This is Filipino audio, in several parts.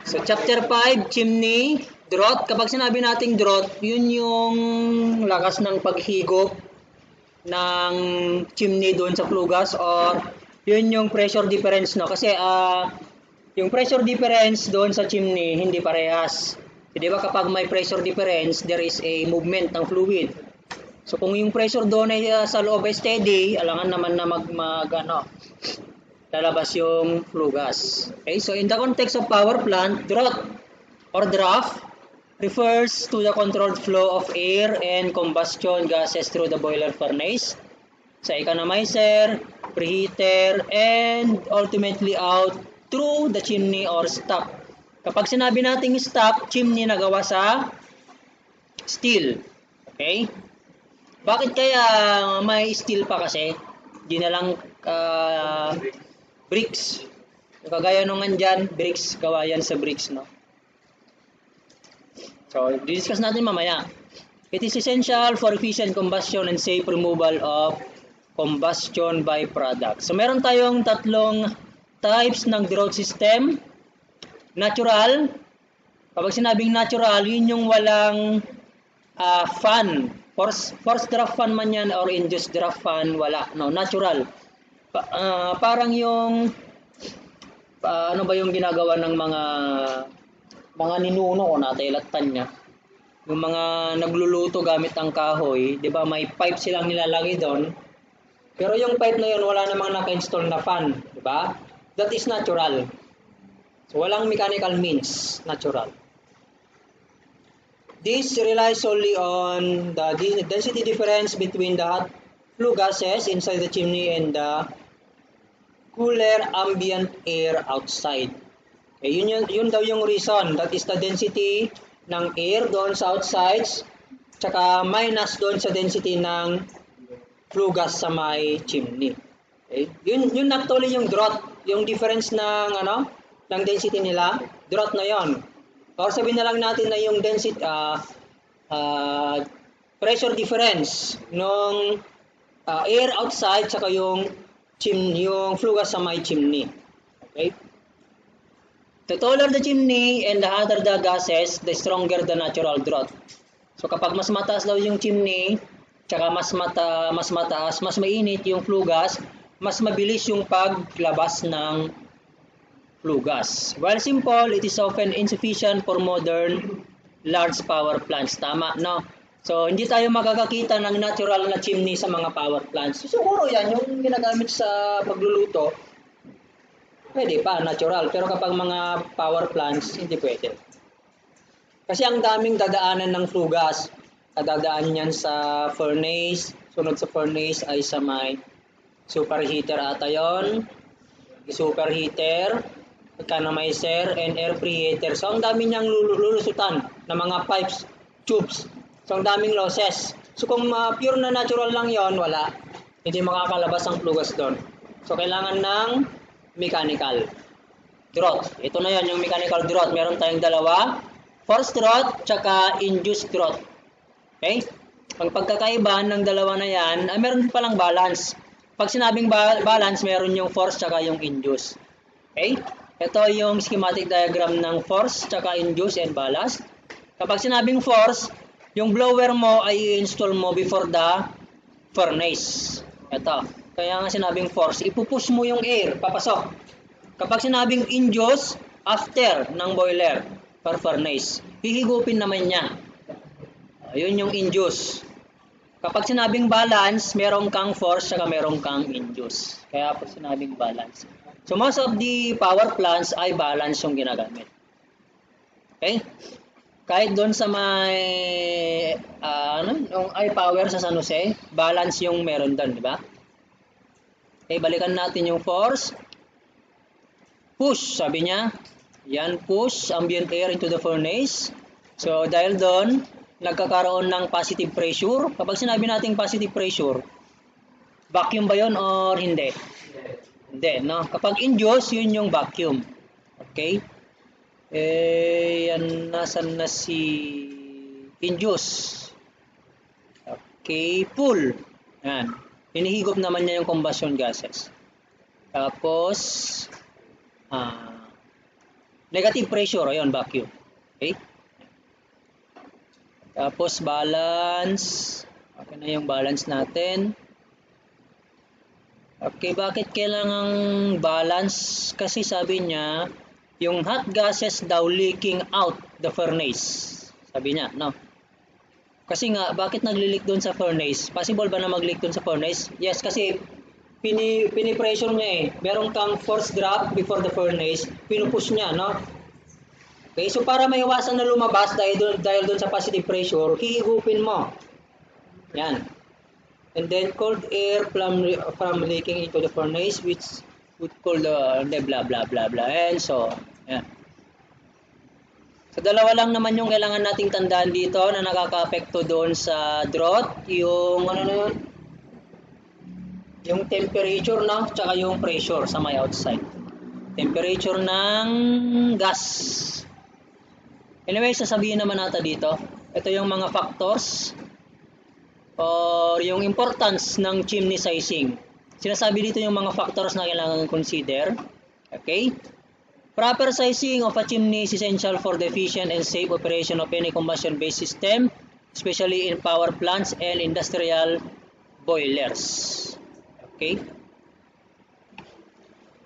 So, chapter 5, chimney, drought. Kapag sinabi nating drought, yun yung lakas ng paghigop ng chimney doon sa flue gas, or yun yung pressure difference, no? Kasi yung pressure difference doon sa chimney hindi parehas. Di ba kapag may pressure difference, there is a movement ng fluid. So kung yung pressure doon ay sa loob ay steady, alangan naman na lalabas yung flue gas. Okay, so in the context of power plant, drought or draft refers to the controlled flow of air and combustion gases through the boiler furnace, sa economizer, preheater, and ultimately out through the chimney or stock. Kapag sinabi nating stock, chimney na gawa sa steel. Okay? Bakit kaya may steel pa kasi? Di na lang bricks. Kagaya nung andyan, bricks, gawa yan sa bricks, no? So, discuss natin mamaya. It is essential for efficient combustion and safe removal of combustion byproducts. So, meron tayong tatlong types ng drought system. Natural. Kapag sinabing natural, yun yung walang fan. Forced draft fan man yan or induced draft fan, wala. No, natural. Parang yung ano ba yung ginagawa ng mga ninuno ko natay-latan niya. Yung mga nagluluto gamit ang kahoy, 'di ba may pipe silang nilalagay doon. Pero yung pipe na yun wala namang naka-install na fan, 'di ba? That is natural. So walang mechanical means, natural. This relies solely on the density difference between the hot flue gases inside the chimney and the cooler ambient air outside. Okay, yun daw yung reason. That is the density ng air doon sa outsides, tsaka minus doon sa density ng flue gas sa may chimney. Okay, yun actually yung drought, yung difference ng ng density nila, drought na yon. Or sabihin na lang natin na yung density pressure difference ng air outside tsaka yung flue gas sa may chimney. Okay? The taller the chimney and the hotter the gases, the stronger the natural drought. So kapag mas mataas daw yung chimney, tsaka mas mataas, mas mainit yung flue gas, mas mabilis yung paglabas ng flue gas. While simple, it is often insufficient for modern large power plants. Tama, no? So, hindi tayo makakakita ng natural na chimney sa mga power plants. So, siguro yan, yung ginagamit sa pagluluto, pwede pa, natural. Pero kapag mga power plants, hindi pwede. Kasi ang daming dadaanan ng flue gas. Dadaan yan sa furnace. Sunod sa furnace ay sa may superheater ata yun. Superheater, economizer, and air preheater. So, ang dami niyang lulusutan na mga pipes, tubes. So, ang daming losses. So, kung pure na natural lang yon, wala. Hindi makakalabas ang flue gas doon. So, kailangan ng mechanical drought. Ito na yon yung mechanical drought. Meron tayong dalawa. Forced drought, tsaka induced drought. Okay? Ang pagkakaiba ng dalawa na yan, meron palang balance. Pag sinabing balance, meron yung force tsaka yung induced. Okay? Ito yung schematic diagram ng force tsaka induced and ballast. Kapag sinabing force, yung blower mo ay i-install mo before the furnace. Ito. Kaya nga sinabing force, ipupush mo yung air, papasok. Kapag sinabing induce, after ng boiler per furnace, hihigupin naman niya. Yun yung induce. Kapag sinabing balance, merong kang force saka merong kang induce. Kaya po sinabing balance. So most of the power plants ay balance yung ginagamit. Okay? Kahit doon sa may yung iPower sa San Jose, balance yung meron doon, di ba? Okay, balikan natin yung force. Push, sabi niya. Yan, push ambient air into the furnace. So, dahil doon, nagkakaroon ng positive pressure. Kapag sinabi natin positive pressure, vacuum ba yun or hindi? Hindi, no? Kapag induce, yun yung vacuum. Okay? Yan, nasan na si induce? Okay, pull. Yan. Hinihigop naman niya yung combustion gases. Tapos, Negative pressure, ayun, vacuum. Okay? Tapos balance. Okay na yung balance natin. Okay, bakit kailangang balance? Kasi sabi niya, yung hot gases daw leaking out the furnace. Sabi niya, no? Kasi nga, bakit nagli-leak doon sa furnace? Possible ba na mag-leak doon sa furnace? Yes, kasi pinipressure niya eh. Meron kang force drop before the furnace, pinupush niya, no? Okay, so para maiwasan na lumabas dahil doon sa positive pressure, hihigupin mo. Yan. And then cold air from leaking into the furnace, which would call the blah blah blah blah, and so yan. So dalawa lang naman yung kailangan nating tandaan dito na nakaka-apekto doon sa drought, yung ano na yun, yung temperature na tsaka yung pressure sa may outside. Temperature ng gas. Anyway, sasabihin naman natin dito, ito yung mga factors or yung importance ng chimney sizing. Sinasabi dito yung mga factors na kailangan consider. Okay? Proper sizing of a chimney is essential for the efficient and safe operation of any combustion-based system, especially in power plants and industrial boilers. Okay?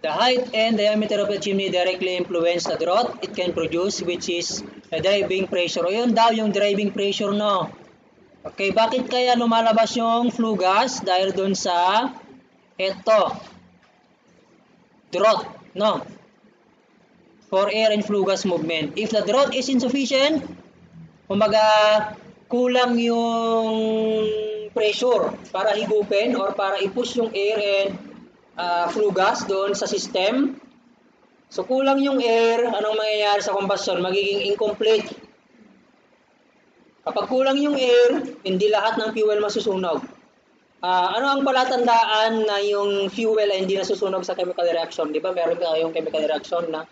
The height and diameter of the chimney directly influence the draught it can produce, which is the driving pressure. O yun daw yung driving pressure, no? Okay, bakit kaya lumalabas yung flue gas? Dahil dun sa eto, draught, no? For air and flue gas movement. If the draught is insufficient, kumbaga kulang yung pressure para higupin or para i-push yung air and flue gas doon sa system. So kulang yung air, anong mangyayari sa combustion? Magiging incomplete. Kapag kulang yung air, hindi lahat ng fuel masusunog. Ano ang palatandaan na yung fuel ay hindi nasusunog sa chemical reaction? Di ba meron tayong chemical reaction na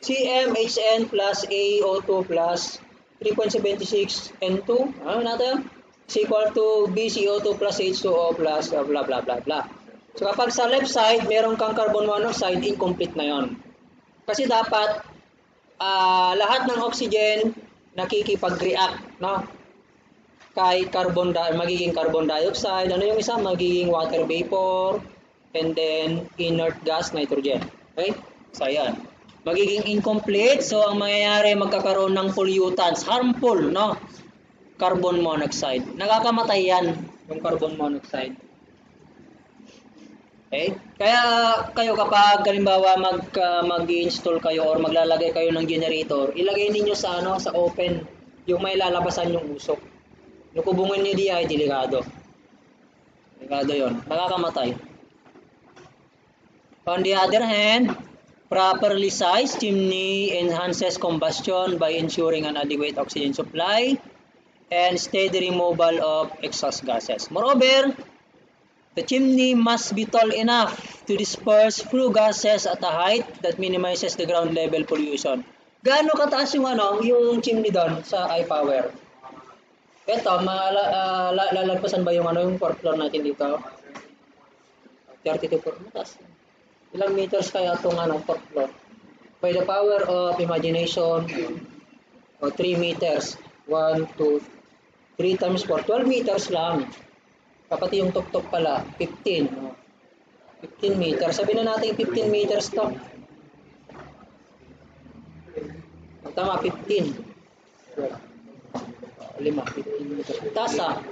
CmHn plus AO2 plus 3.76 N2. Ano natin? Is equal to BCO2 plus H2O plus blah blah blah blah. So kapag sa left side, meron kang carbon monoxide, incomplete na yon. Kasi dapat lahat ng oxygen nakikipag-react, no? Kay magiging carbon dioxide, ano yung isa? Magiging water vapor, and then inert gas, nitrogen. Okay? So ayan. Magiging incomplete, so ang mangyayari, magkakaroon ng pollutants, harmful, no? Carbon monoxide. Nakakamatay yan, yung carbon monoxide. Okay? Kaya kayo kapag halimbawa mag-install kayo or maglalagay kayo ng generator, ilagay ninyo sa sa open, yung may lalabasan yung usok. Nukubungin niyo di ay delikado. Delikado 'yon. Nakakamatay. On the other hand, properly sized chimney enhances combustion by ensuring an adequate oxygen supply and steady removal of exhaust gases. Moreover, the chimney must be tall enough to disperse flue gases at a height that minimizes the ground level pollution. Gaano kataas yung yung chimney doon sa iPower? Ito, lalagpasan ba yung yung 4th floor natin dito? 32 floor. Mataas. Ilang meters kaya itong 4th floor? By the power of imagination, 3 meters. 1, 2, 3 times 4. 12 meters lang. Kapati yung tuktok pala, 15. 15 meters. Sabi na natin 15 meters to. Tama, 15. 15 meters. Tasa.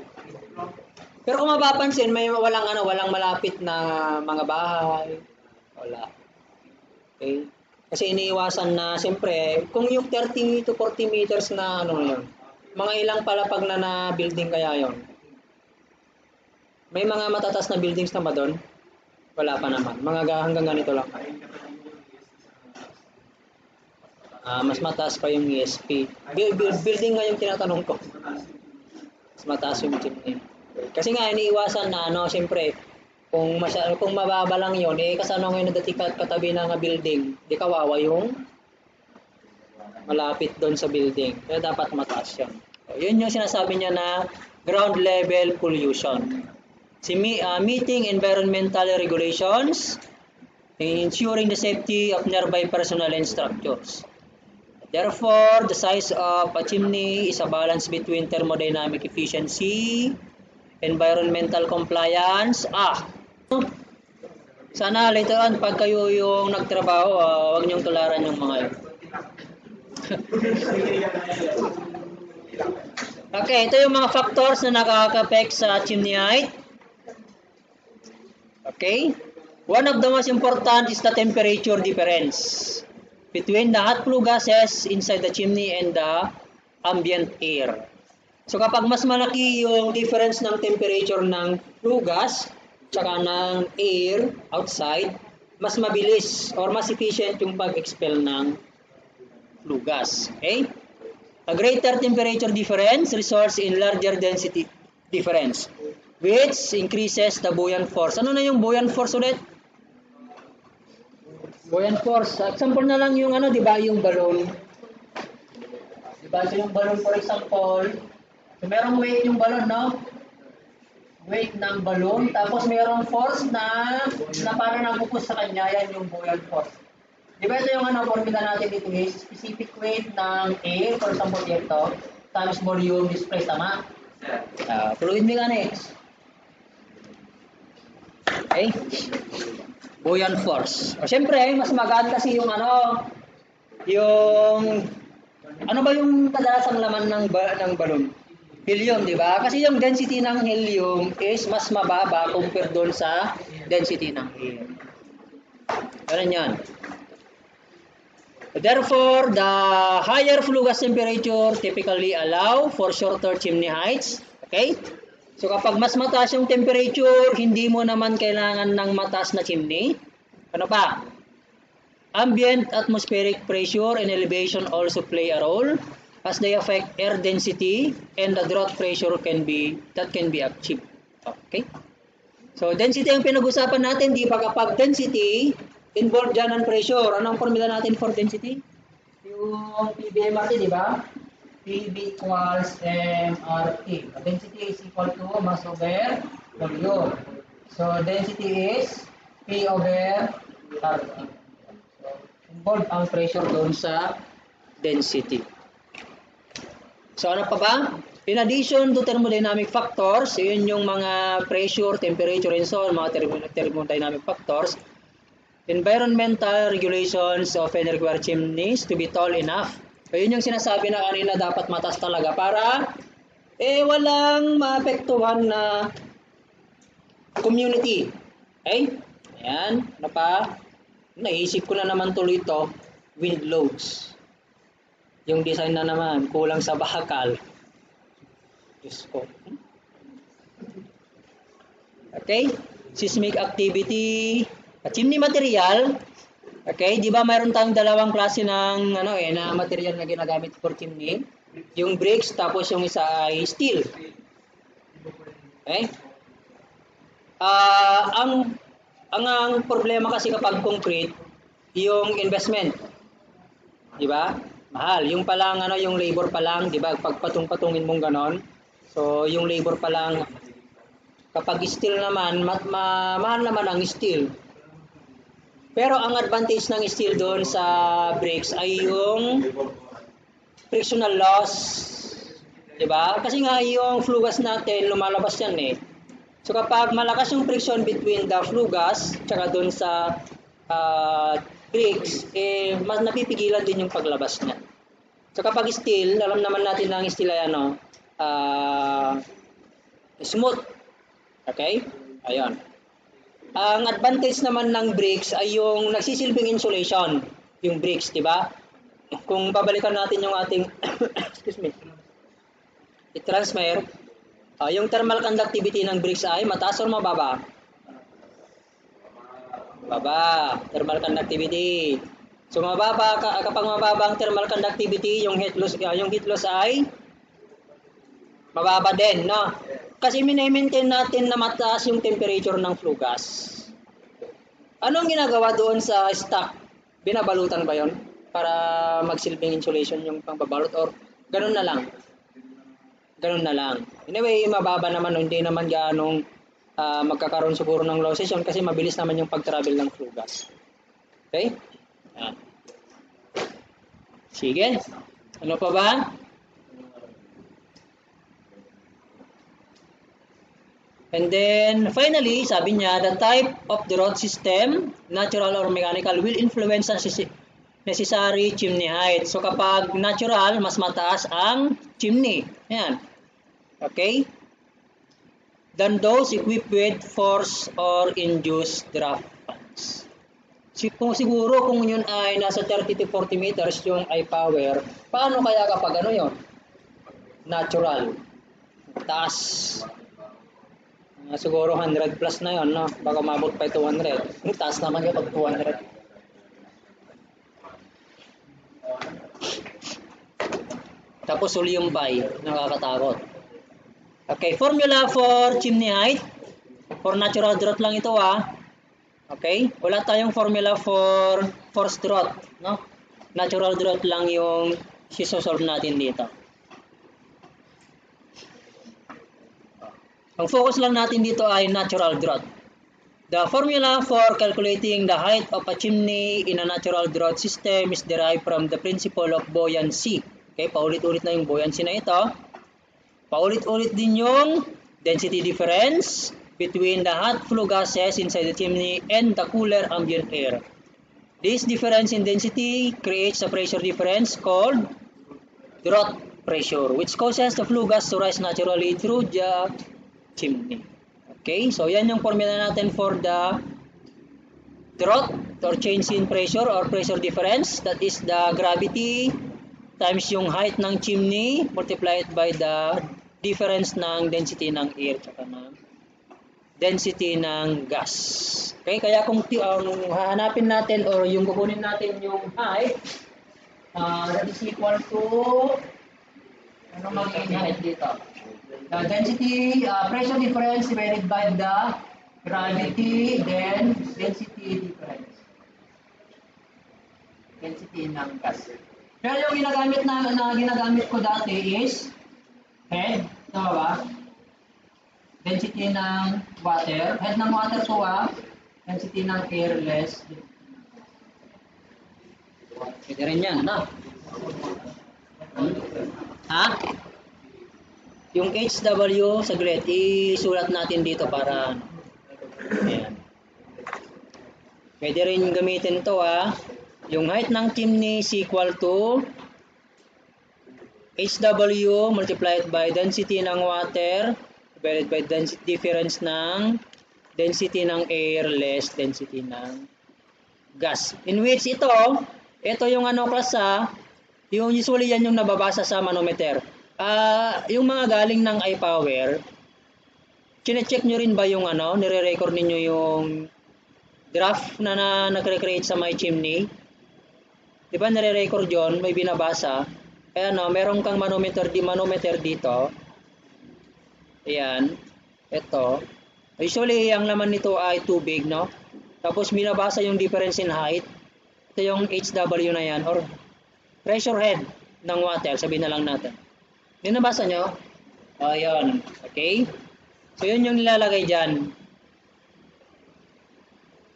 Pero kung mapapansin, may walang malapit na mga bahay. Wala. Okay? Kasi iniiwasan na, siyempre, kung yung 30 to 40 meters na yun, mga ilang palapag na building kaya yon. May mga matatas na buildings na ba doon? Wala pa naman. Hanggang ganito lang. Mas mataas pa yung ESP. Building nga yung tinatanong ko. Mas mataas yung chimney. Kasi nga, iniiwasan na, siyempre, kung mababa lang yun, kasano ngayon na dati katabi ng building, di kawawa yung malapit doon sa building. Kaya dapat mataas yun. So, yun yung sinasabi niya na ground level pollution. Meeting environmental regulations, ensuring the safety of nearby personnel and structures. Therefore, the size of a chimney is a balance between thermodynamic efficiency, environmental compliance. Sana later on, pag kayo yung nagtrabaho, huwag niyong tularan yung mga yun. Okay, ito yung mga factors na nakaka-affect sa chimney height. Okay? One of the most important is the temperature difference between the hot flue gases inside the chimney and the ambient air. So kapag mas malaki yung difference ng temperature ng flue gas tsaka ng air outside, mas mabilis or mas efficient yung pag-expel ng flue gas. Okay? A greater temperature difference results in larger density difference, which increases the buoyant force. Ano na yung buoyant force ulit? Buoyant force. Example na lang yung di ba, yung balloon. Di ba, so yung balloon for example, so merong weight yung balloon, no? Weight ng balloon, tapos merong force na parang nagpupus sa kanya, yan yung buoyant force. Di ba ito yung formula natin dito is specific weight ng air, for example dito, times volume displaced, tama? Fluid mechanics. Okay? Buoyant force. O syempre, mas magaan kasi yung ano ba yung kadalasang laman ng balloon? Helium, di ba? Kasi yung density ng helium is mas mababa compared doon sa density ng air. Ganun yan. Therefore, the higher flue gas temperature typically allow for shorter chimney heights. Okay? So kapag mas mataas yung temperature, hindi mo naman kailangan ng mataas na chimney. Ano pa? Ambient atmospheric pressure and elevation also play a role as they affect air density and the draught pressure can be achieved. Okay? So density ang pinag-usapan natin, di ba kapag density involved dyan ang pressure. Anong formula natin for density? Yung PBMRT, di ba? PB equals MRT. Density is equal to mass over volume. So density is P over RT. So involved ang pressure doon sa density. So ano pa ba? In addition to thermodynamic factors, yun yung mga pressure, temperature, and so on, mga thermodynamic factors. Environmental regulations often require chimneys to be tall enough. So, yun yung sinasabi na kanina dapat mataas talaga para walang maapektuhan na community. Okay? Ayan. Ano pa? Naisip ko na naman tuloy ito. Wind loads. Yung design na naman, kulang sa bakal. Diyos ko. Okay? Seismic activity. Chimney material, okay, di ba mayroon tayong dalawang klase ng na material na ginagamit for chimney? Yung bricks tapos yung isa ay steel. Okay? Ang problema kasi kapag concrete, yung investment. Di ba? Mahal. Yung pa lang yung labor pa lang, di ba? Pag patong-patungin mong ganon. So, yung labor pa lang kapag steel naman, mahal naman ang steel. Pero ang advantage ng steel doon sa bricks ay yung frictional loss. Diba? Kasi nga yung flue gas natin, lumalabas yan eh. So kapag malakas yung friction between the flue gas tsaka doon sa bricks, mas napipigilan din yung paglabas niya. So kapag steel, alam naman natin na ang steel ay smooth. Okay? Ayun. Ang advantage naman ng bricks ay yung nagsisilbing insulation, yung bricks, di ba? Kung babalikan natin yung ating excuse me. I-transfer, yung thermal conductivity ng bricks ay mataas o mababa? Baba, thermal conductivity. So mababa kapag mababa ang thermal conductivity, yung heat loss ay mababa din, no? Kasi mini-maintain natin na mataas yung temperature ng flue gas. Anong ginagawa doon sa stock? Binabalutan ba yon para magsilbing insulation yung pangbabalot or ganun na lang? Ganun na lang. Anyway, mababa naman, hindi naman gaanong magkakaroon siguro ng low session kasi mabilis naman yung pag-travel ng flue gas. Okay? Yan. Sige. Ano pa ba? And then, finally, sabi niya, the type of the road system, natural or mechanical, will influence ang necessary chimney height. So, kapag natural, mas mataas ang chimney. Ayan. Okay? Than those equipped with force or induced draft fans. Siguro kung yun ay nasa 30 to 40 meters yung I-power, paano kaya kapag ano yun? Natural. Taas. Siguro 100 plus na yun, no? Baka mabot pa 200. Taas naman yun pag 200. Tapos uli yung pi, nakakatakot. Okay, formula for chimney height. For natural draught lang ito Okay, wala tayong formula for forced draught, no? Natural draught lang yung sisosolve natin dito. Ang focus lang natin dito ay natural draught. The formula for calculating the height of a chimney in a natural draught system is derived from the principle of buoyancy. Okay, paulit-ulit na yung buoyancy na ito. Paulit-ulit din yung density difference between the hot flue gases inside the chimney and the cooler ambient air. This difference in density creates a pressure difference called draught pressure, which causes the flue gas to rise naturally through the chimney. Okay, so yan yung formula natin for the draught or change in pressure or pressure difference. That is the gravity times yung height ng chimney multiplied by the difference ng density ng air tsaka ng density ng gas. Okay, kaya kung hahanapin natin or yung kukunin natin yung height, that is equal to ano magiging height dito? The density, pressure difference divided by the gravity, then density difference. Density ng gas. Pero yung ginagamit ko dati is head, tama ba? Density ng water. Head ng water ko density ng air less. Pwede rin yan, no? Ha? Yung HW, saglit, isulat natin dito para ayan. Pwede rin gamitin ito yung height ng chimney is equal to HW multiplied by density ng water divided by density difference ng density ng air less density ng gas. In which ito yung class yung usually yan yung nababasa sa manometer. Yung mga galing ng I-power, chine-check nyo rin ba yung nire-record ninyo yung draft na nag-recreate sa my chimney? Di ba nire-record yun, may binabasa? Meron kang manometer dito. Ayan, ito. Usually, ang laman nito ay tubig, no? Tapos, binabasa yung difference in height. Ito yung HW na yan, or pressure head ng water, sabihin na lang natin. Binabasa nyo? Ayan, okay? So, yun yung nilalagay dyan.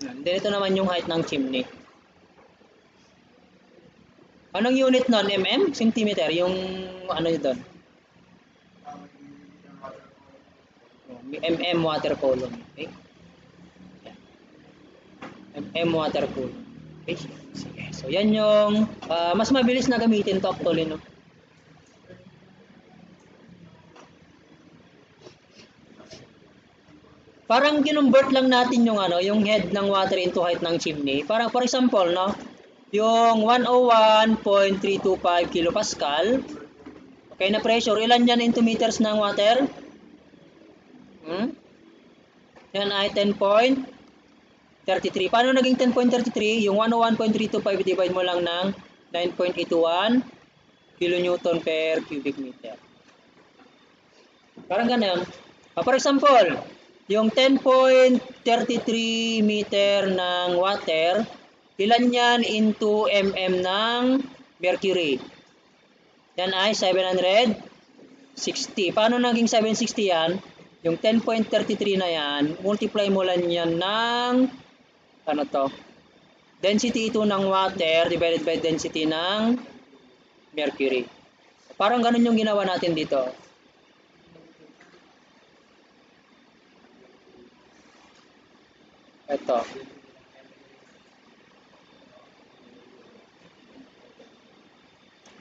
Then, ito naman yung height ng chimney. Anong unit nun? mm? Centimeter? Yung doon? mm water column. Okay? mm water column. Okay? Sige. So, yan yung mas mabilis na gamitin to actually, no? Parang kinumbert lang natin yung head ng water into height ng chimney. Parang for example, no? Yung 101.325 kilopascal. Okay, na pressure. Ilan yan into meters ng water? Yan ay 10.33. Paano naging 10.33? Yung 101.325 divide mo lang ng 9.81 kilonewton per cubic meter. Parang ganun. For example, yung 10.33 meter ng water, ilan yan into mm ng mercury? Yan ay 760. Paano naging 760 yan? Yung 10.33 na yan, multiply mo lang yan ng density ito ng water divided by density ng mercury. Parang ganun yung ginawa natin dito. Ito.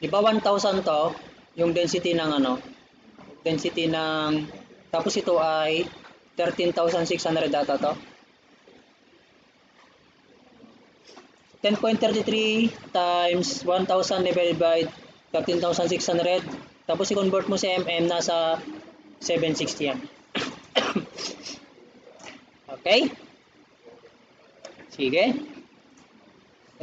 Di ba 1,000 to, yung density ng density ng, tapos ito ay 13,600 data to. 10.33 times 1,000 divided by 13,600. Tapos i-convert mo sa mm, nasa 760 yan. Okay? Sige.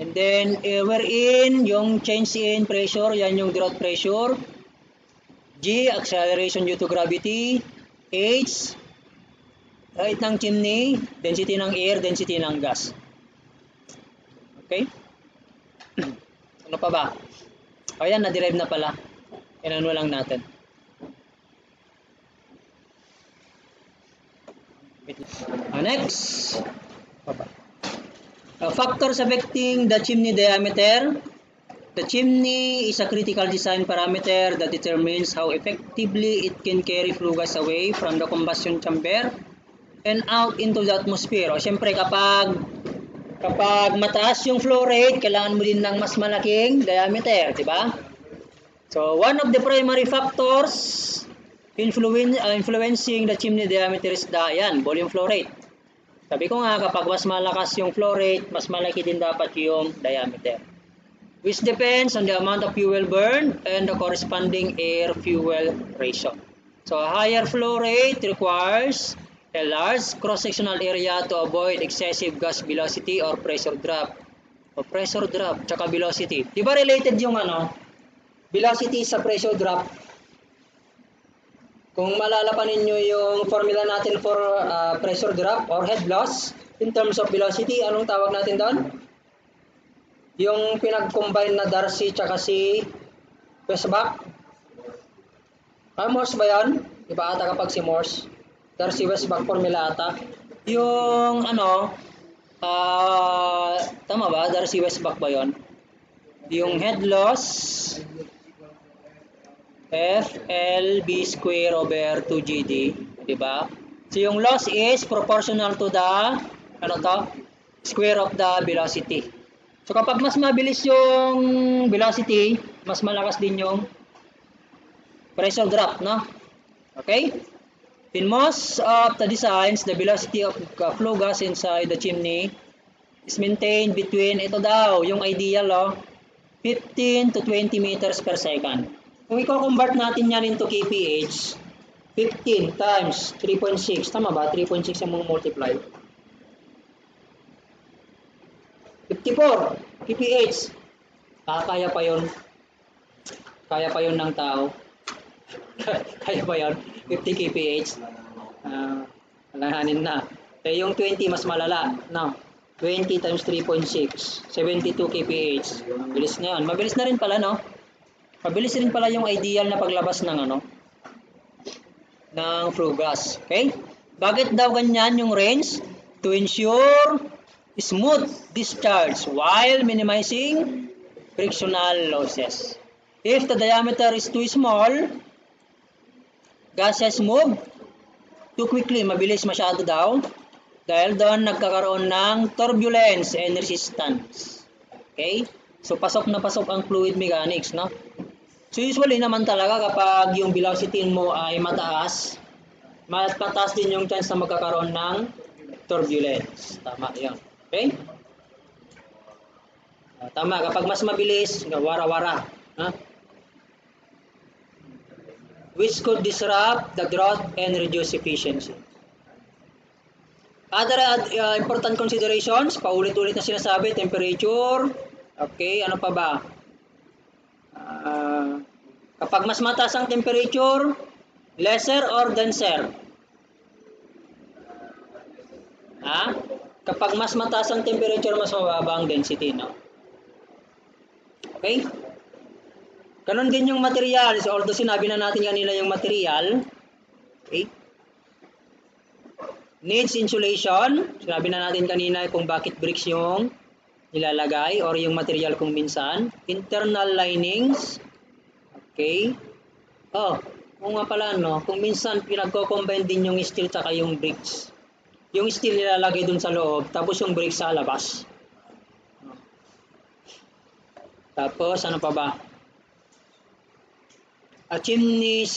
And then, wherein yung change in pressure, yan yung growth pressure. G, acceleration due to gravity. H, height ng chimney. Density ng air, density ng gas. Okay? Ano pa ba? O yan, na-derive na pala. Inano lang natin. Next. Factors affecting the chimney diameter. The chimney is a critical design parameter that determines how effectively it can carry flue gas away from the combustion chamber and out into the atmosphere. O syempre kapag mataas yung flow rate, kailangan mo din ng mas malaking diameter, di ba? So one of the primary factors influencing the chimney diameter is the volume flow rate. Sabi ko nga, kapag mas malakas yung flow rate, mas malaki din dapat yung diameter. Which depends on the amount of fuel burned and the corresponding air-fuel ratio. So, a higher flow rate requires a large cross-sectional area to avoid excessive gas velocity or pressure drop. O pressure drop, tsaka velocity. Di ba related yung velocity sa pressure drop? Kung malalapan ninyo yung formula natin for pressure drop or head loss in terms of velocity, anong tawag natin doon? Yung pinag-combine na Darcy tsaka si Westbach. Morse ba yan? Iba ata kapag si Morse. Darcy Westbach formula ata. Yung tama ba? Darcy Westbach ba yon? Yung head loss FLB square over 2GD, di ba? So yung loss is proportional to the square of the velocity. So kapag mas mabilis yung velocity, mas malakas din yung pressure drop, no? Okay? In most of the designs, the velocity of flow gas inside the chimney is maintained between, ito daw, yung ideal, 15 to 20 meters per second. Kung i-convert natin yan into kph, 15 times 3.6, tama ba? 3.6 yung mga multiply. 54 kph. Kaya pa yun. Kaya pa yun ng tao. Kaya pa yun. 50 kph. Alahanin na. Eh, yung 20 mas malala. No. 20 times 3.6. 72 kph. Mabilis na yun. Mabilis na rin pala, no? Mabilis rin pala yung ideal na paglabas ng ng flue gas. Okay? Bakit daw ganyan yung range? To ensure smooth discharge while minimizing frictional losses. If the diameter is too small, gases move too quickly. Mabilis masyado daw. Dahil doon nagkakaroon ng turbulence and resistance. Okay? So pasok na pasok ang fluid mechanics, no? So usually naman talaga kapag yung velocity mo ay mataas, mataas din yung chance na magkakaroon ng turbulence. Tama 'yan. Okay? Tama, kapag mas mabilis, wara-wara, ha? Which could disrupt the growth and reduce efficiency. Other important considerations, paulit-ulit na sinasabi, temperature. Okay, ano pa ba? Kapag mas mataas ang temperature, lesser or denser? Kapag mas mataas ang temperature, mas mababa ang density, no? Okay? Ganon din yung material. So, although sinabi na natin kanina yung material, okay? Needs insulation. Sinabi na natin kanina kung bakit bricks yung nilalagay or yung material kung minsan. Internal linings. Okay? Oh, kung nga pala, no, kung minsan pinagko-combine din yung steel tsaka yung bricks. Yung steel nilalagay dun sa loob, tapos yung bricks sa labas. Tapos, ano pa ba? A chimney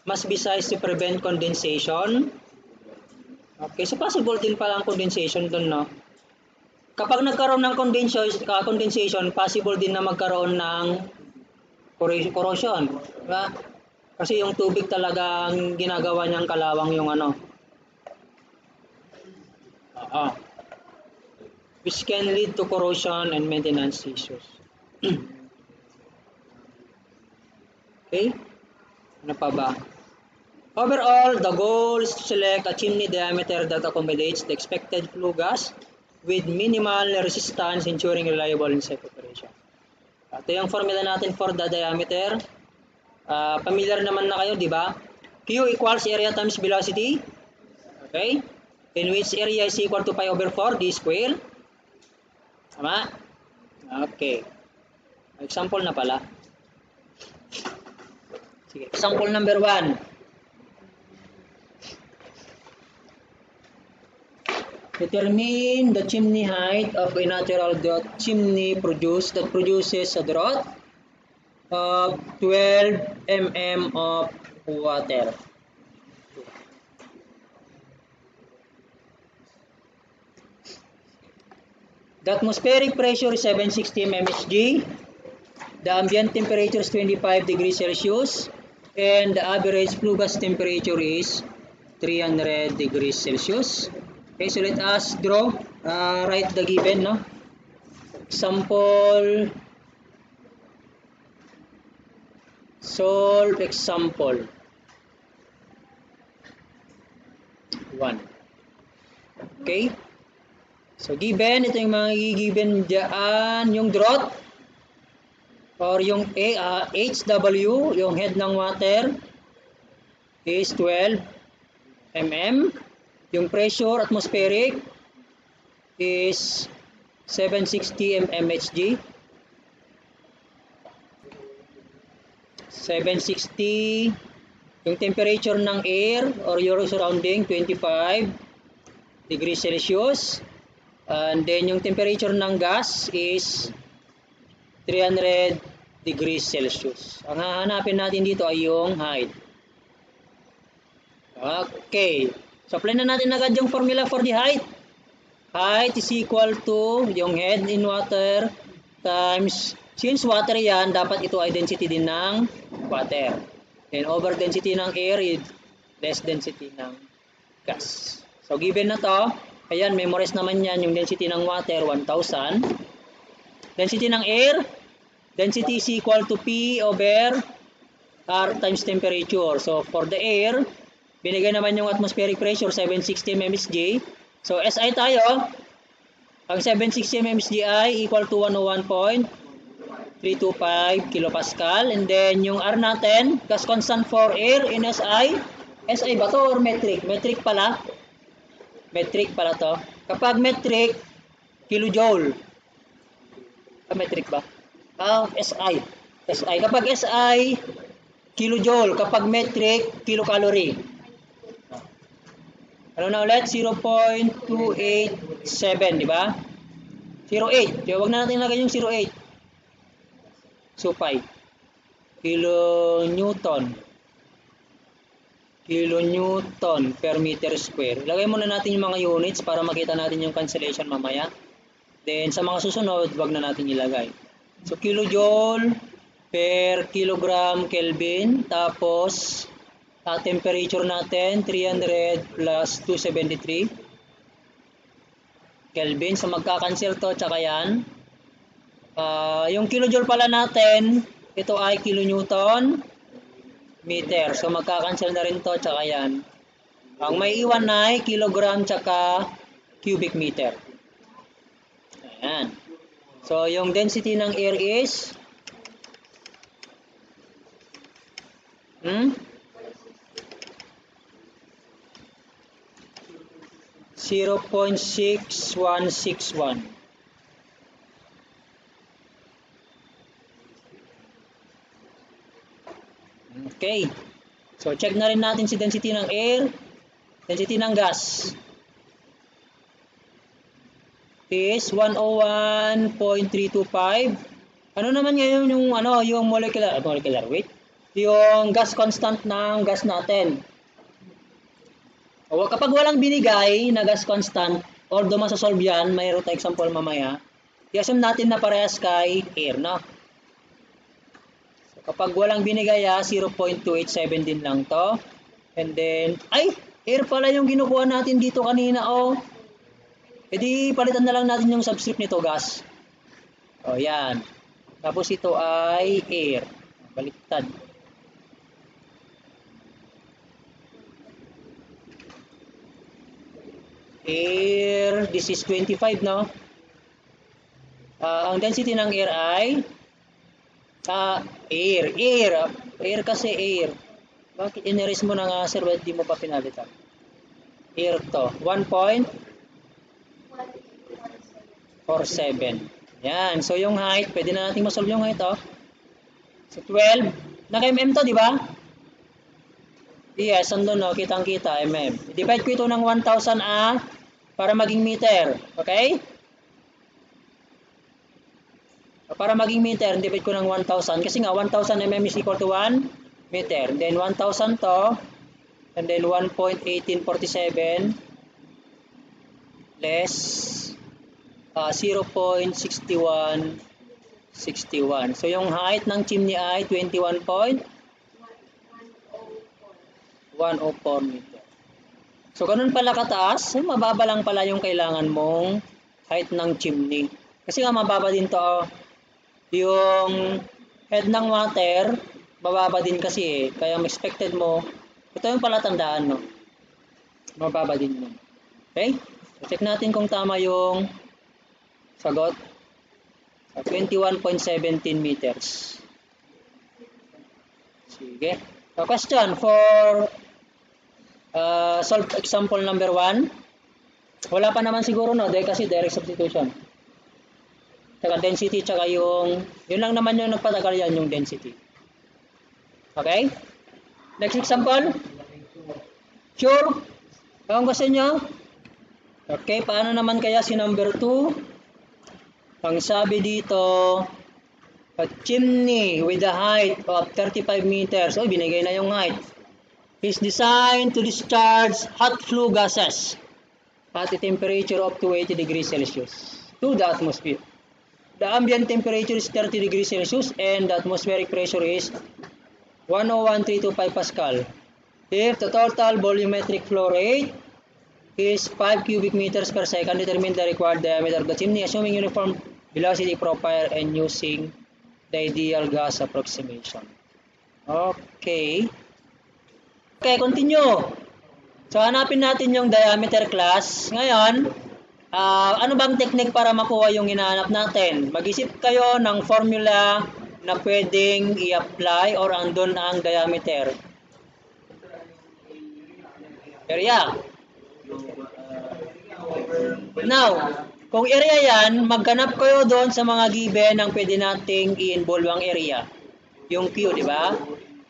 must be sized to prevent condensation. Okay, so possible din pala ang condensation dun, no? Kapag nagkaroon ng condensation, possible din na magkaroon ng corrosion. Diba? Kasi yung tubig talagang ginagawa niyang kalawang yung ano. Which can lead to corrosion and maintenance issues. Okay? Ano pa ba? Overall, the goal is to select a chimney diameter that accommodates the expected flue gas with minimal resistance, ensuring reliable and safe operation. Ito yung formula natin for the diameter. Familiar naman na kayo, di ba? Q equals area times velocity. Okay? In which area is equal to pi over 4 d square. Tama? Okay. Example na pala. Sige. Example number 1. Determine the chimney height of a natural draught chimney that produces a draught of 12 mm of water. The atmospheric pressure is 760 mmHg. The ambient temperature is 25 degrees Celsius. And the average flue gas temperature is 300 degrees Celsius. Okay, so let us write the given, no? Example. Solve example 1. Okay? So, given, ito yung mga given dyan, yung draught, or yung HW, yung head ng water, is 12 mm. Yung pressure, atmospheric, is 760 mmHg. 760. Yung temperature ng air, or your surrounding, 25 degrees Celsius. And then yung temperature ng gas is 300 degrees Celsius. Ang hahanapin natin dito ay yung height. Okay. So apply na natin agad yung formula for the height. Height is equal to yung head in water times, since water yan, dapat ito ay density din ng water. And over density ng air is less density ng gas. So given na to, ayan, memorize naman yan, yung density ng water, 1,000. Density ng air, density is equal to P over R times temperature. So, for the air, binigay naman yung atmospheric pressure, 760 mmHg. So, SI tayo, ang 760 mmHg ay equal to 101.325 kilopascal. And then, yung R natin, gas constant for air in SI. SI ba to or metric? Metric pala. Metric pala to. Kapag metric, kilojoule. Metric ba? SI. SI. Kapag SI, kilojoule. Kapag metric, kilocalorie. Ano na ulit? 0.287, di ba? 0.8. Huwag na natin lagay yung 0.8. So, 5. Kilonewton per meter square. Lagay muna natin yung mga units para makita natin yung cancellation mamaya. Then, sa mga susunod, wag na natin ilagay. So, kilojoule per kilogram Kelvin. Tapos, temperature natin, 300 plus 273 Kelvin. So, magkakancel to, tsaka yan. Yung kilojoule pala natin, ito ay kilonewton meter. So, magkakancel na rin to, tsaka yan. Ang may iwan ay kilogram tsaka cubic meter. Ayan. So, yung density ng air is 0.6161. Okay. So, check na rin natin si density ng air, density ng gas is 101.325. Ano naman ngayon yung molecular weight? Yung gas constant ng gas natin. O, kapag walang binigay na gas constant, although masasolve yan, mayroon tayong example mamaya, i-assume natin na parehas kay air, no? Kapag walang binigay, 0.287 din lang to. And then, air pala yung kinukuha natin dito kanina, oh. E di, palitan na lang natin yung subscript nito, gas. O, yan. Tapos ito ay air. Baliktad. Air, this is 25, no? Ang density ng air ay air kasi air. Bakit inerase mo na nga, sir? Di mo pa pinalitan. Air to. 1.47. Yan. So, yung height, pwede na natin masolve yung height, oh. So, 12. Naka-mm to, di ba? Yes, andun, no? Kitang-kita, mm. Divide ko ito ng 1,000, para maging meter. Okay? Para maging meter, divide ko ng 1,000. Kasi nga, 1,000 mm is equal to 1 meter. Then, 1,000 to. And then, 1.1847 less 0.6161. So, yung height ng chimney ay 21.104 meter. So, ganun pala kataas. Mababa lang pala yung kailangan mong height ng chimney. Kasi nga, mababa din to, yung head ng water, mababa din kasi kaya expected mo, ito yung palatandaan, no? Mababa din mo. Okay? So, check natin kung tama yung sagot. 21.17 meters. Sige. So, question for solve example number 1. Wala pa naman siguro, no? Dahil kasi direct substitution. Saka density, tsaka yun lang naman yung nagpatagal yan, yung density. Okay? Next example. Sure? Ang gusto nyo? Okay, paano naman kaya si number 2? Ang sabi dito, a chimney with a height of 35 meters. O, binigay na yung height. Is designed to discharge hot flue gases at a temperature up to 80 degrees Celsius to the atmosphere. The ambient temperature is 30 degrees Celsius and the atmospheric pressure is 101.325 Pascal. If the total volumetric flow rate is 5 cubic meters per second, determine the required diameter of the chimney assuming uniform velocity profile and using the ideal gas approximation. Okay. Okay, continue. So, hanapin natin yung diameter class. Ngayon, ano bang technique para makuha yung hinahanap natin? Mag-isip kayo ng formula na pwedeng i-apply or andun ang diameter. Area. Now, kung area yan, maghanap kayo doon sa mga given ang pwede nating i-involve ang area. Yung Q, di ba?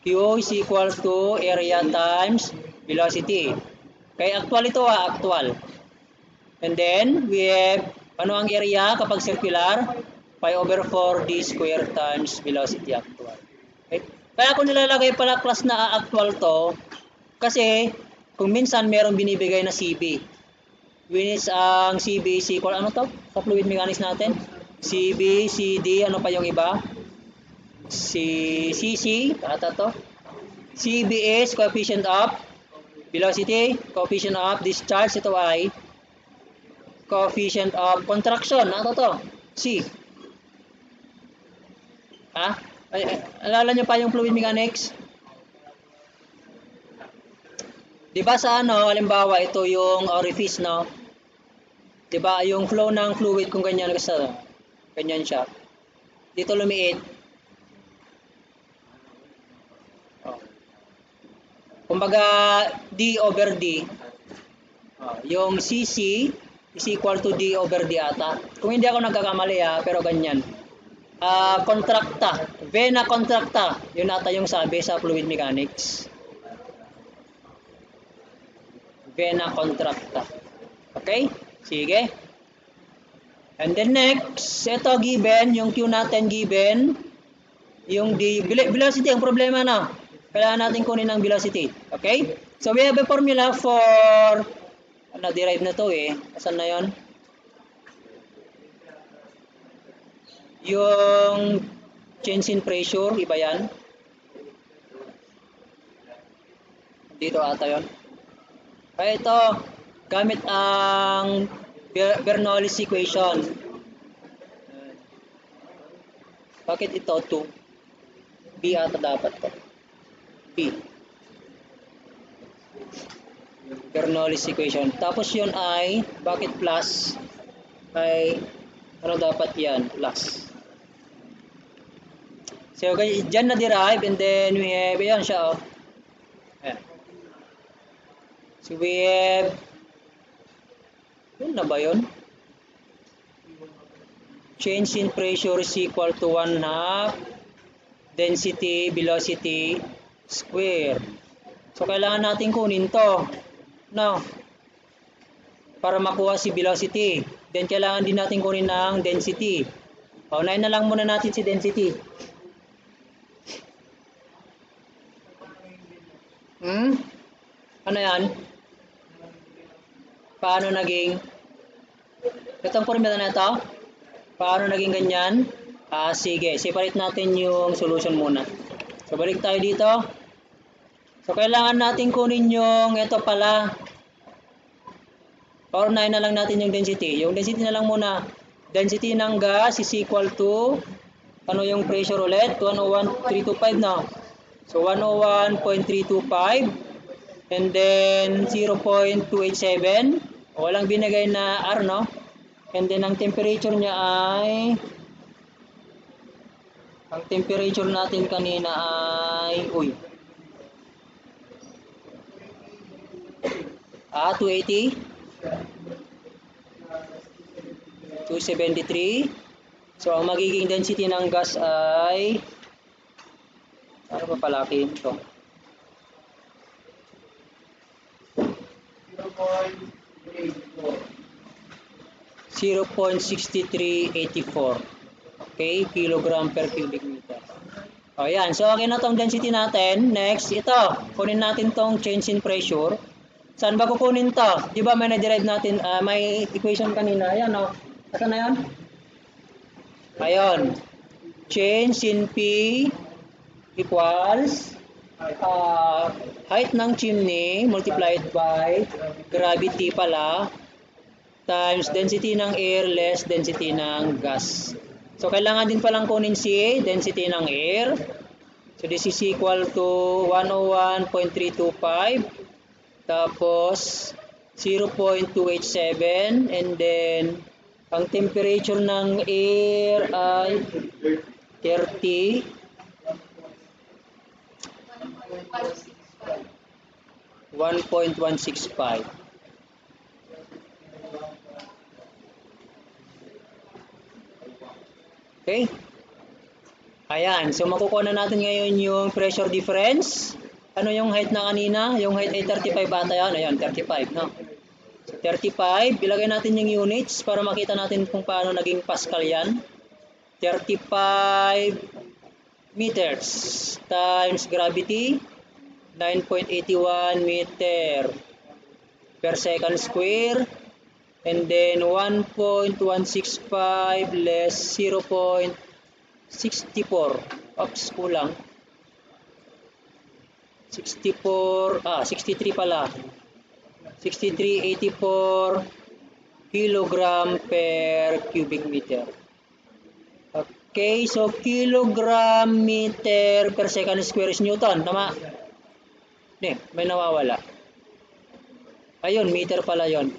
Q is equal to area times velocity. Kaya actual ito, actual. And then, we have, ano ang area kapag circular? Pi over 4 d square times velocity actual. Okay? Kaya kung nilalagay pala class na actual to, kasi kung minsan merong binibigay na CB. Winis ang CB is equal, ano to? Sa fluid mechanics natin? CB, CD, ano pa yung iba? CC, ata to? CB is coefficient of velocity, coefficient of discharge, ito ay coefficient of contraction. Ano to? C. Alala nyo pa yung fluid mechanics? Diba sa halimbawa, ito yung orifice, no? Diba, yung flow ng fluid kung ganyan, ganyan siya. Dito lumiit. Kumbaga, D over D. Yung CC is equal to D over D ata. Kung hindi ako nagkakamali, pero ganyan. Contracta. Vena contracta. Yun ata yung sabi sa fluid mechanics. Vena contracta. Okay? Sige. And then next, ito given, yung Q natin given, yung velocity, ang problema na. Kailangan natin kunin ang velocity. Okay? So we have a formula for, na-derive na to eh. Asan na yun? Yung change in pressure, iba yan. Dito ata yun. Kaya ito, gamit ang Bernoulli's equation. Bakit ito 2? B ata dapat to. B. Bernoulli's equation. Tapos yun ay, bakit plus? Ay, ano dapat yan? Plus. So, okay, dyan na-derive and then we have, yan siya oh. Ayan. So, we have, yun na ba yun? Change in pressure is equal to 1/2 density, velocity, square. So, kailangan natin kunin to. No? Para makuha si velocity. Then, kailangan din natin kunin ng density. Unahin na lang muna natin si density. Ano yan? Paano naging? Itong formula na ito? Paano naging ganyan? Sige, separate natin yung solution muna. So, balik tayo dito. So, kailangan natin kunin yung ito pala. Paunahin na lang natin yung density. Yung density na lang muna. Density ng gas is equal to, ano yung pressure ulit? 101.325 na. So, 101.325. And then, 0.287. Walang binigay na R, no? And then, ang temperature niya ay, ang temperature natin kanina ay, 280, 273. So, ang magiging density ng gas ay, ano pa palaki ito? 0.6384. Okay, kilogram per cubic meter. O yan, so okay na tong density natin. Next, ito, kunin natin tong change in pressure. Saan ba kukunin to? Di ba may na-derive natin, may equation kanina. Ayan o, saan na yan? Ayun, change in P equals height ng chimney multiplied by gravity pala times density ng air less density ng gas. So, kailangan din palang kunin si density ng air. So, this is equal to 101.325 tapos 0.287 and then ang temperature ng air ay 30 1.165. Okay? Ayan. So, makukuha na natin ngayon yung pressure difference. Ano yung height na kanina? Yung height ay 35 ata yan. Ayan, 35, no? So, 35. Ilagay natin yung units para makita natin kung paano naging Pascal yan. 35 meters times gravity. 9.81 meter per second square. And then 1.165 less 0.64. Oops, kulang. 63 pala. 63.84 kilogram per cubic meter. Okay, so kilogram meter per second square is Newton. Tama? May nawawala. Ayun, meter pala yon.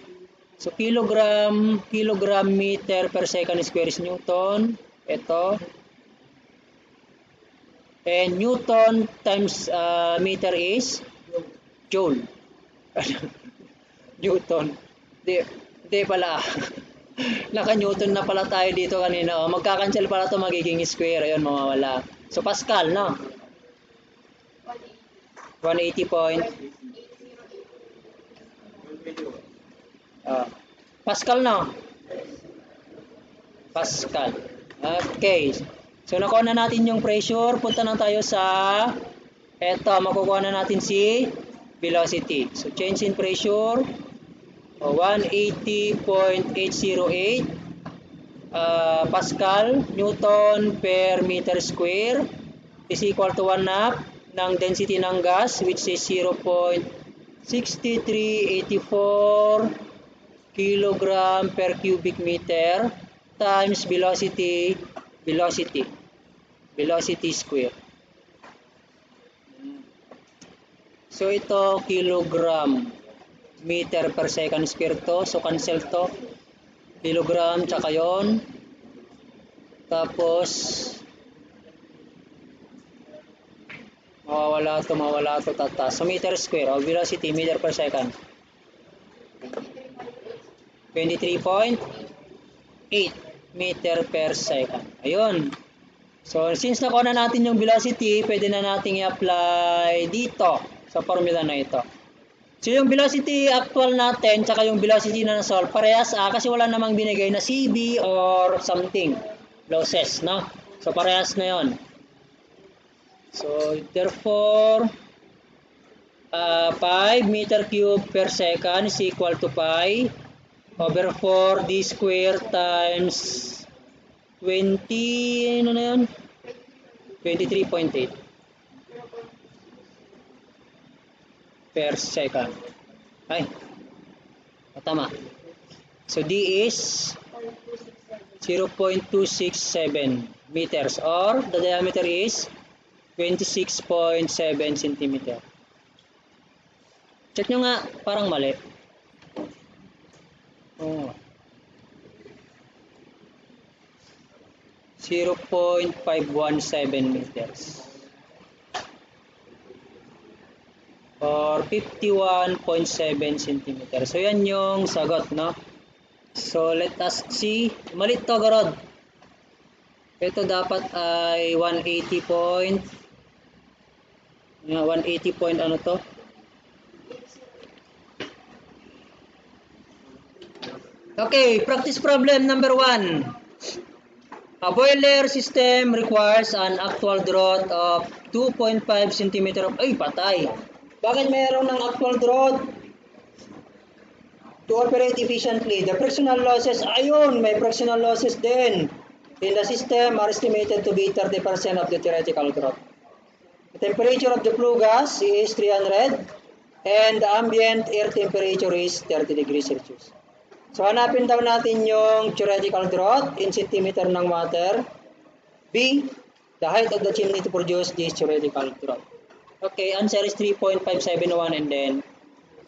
So, kilogram meter per second square is Newton. Ito. And Newton times meter is Joule. Newton. Di pala. Naka-Newton na pala tayo dito kanina. O, magka-cancel pala ito, magiging square. Ayun, mawawala. So, Pascal, no? 180 point. Pascal, no? Pascal. Okay. So, nakuha na natin yung pressure. Punta na tayo sa eto, makukuha na natin si velocity. So, change in pressure. 180.808 Pascal Newton per meter square is equal to 1/2 ng density ng gas, which is 0.6384 kilogram per cubic meter times velocity square. So ito kilogram meter per second square to. So cancel to. Kilogram tsaka yon. Tapos mawawala to tata. So meter square o velocity meter per second. 23.8 meter per second. Ayun. So since nakuha na natin yung velocity, pwede na nating i-apply dito sa formula na ito. So yung velocity actual natin tsaka yung velocity na na-solve parehas kasi wala namang binigay na CB or something losses, no? So parehas na yon. So therefore 5 meter cube per second is equal to pi over 4 d square times 20 ano na yun? 23.8 per second. Ay, tama. So D is 0.267 meters or the diameter is 26.7 centimeter. Check nyo nga, parang mali. Oh. 0.517 meters. Or 51.7 cm. So yan yung sagot, no? So let us see. Malit to, Garod. Ito dapat ay 180 point. 180 point ano to? Okay, practice problem number 1. A boiler system requires an actual draught of 2.5 cm. Ay, patay. Bakit mayroon ng actual draught? To operate efficiently, the frictional losses, ayun, may frictional losses din. In the system are estimated to be 30% of the theoretical draught. The temperature of the flue gas is 300 and the ambient air temperature is 30 degrees Celsius. So hanapin daw natin yung theoretical draught in centimeter ng water. B, the height of the chimney to produce this theoretical draught. Okay, answer is 3.571 and then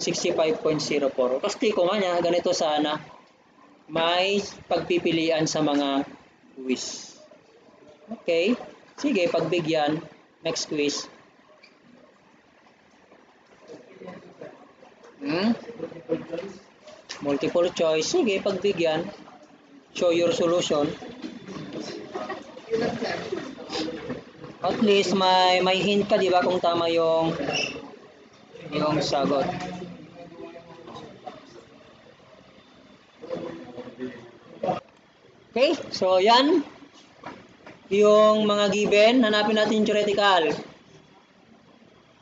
65.04. Kasi ko nga niya, ganito sana. May pagpipilian sa mga quiz. Okay, sige, pagbigyan. Next quiz. Multiple choice. Sige, pagbigyan. Show your solution. At least may hint ka, di ba, kung tama yung sagot. Okay, so yan yung mga given. Hanapin natin yung theoretical.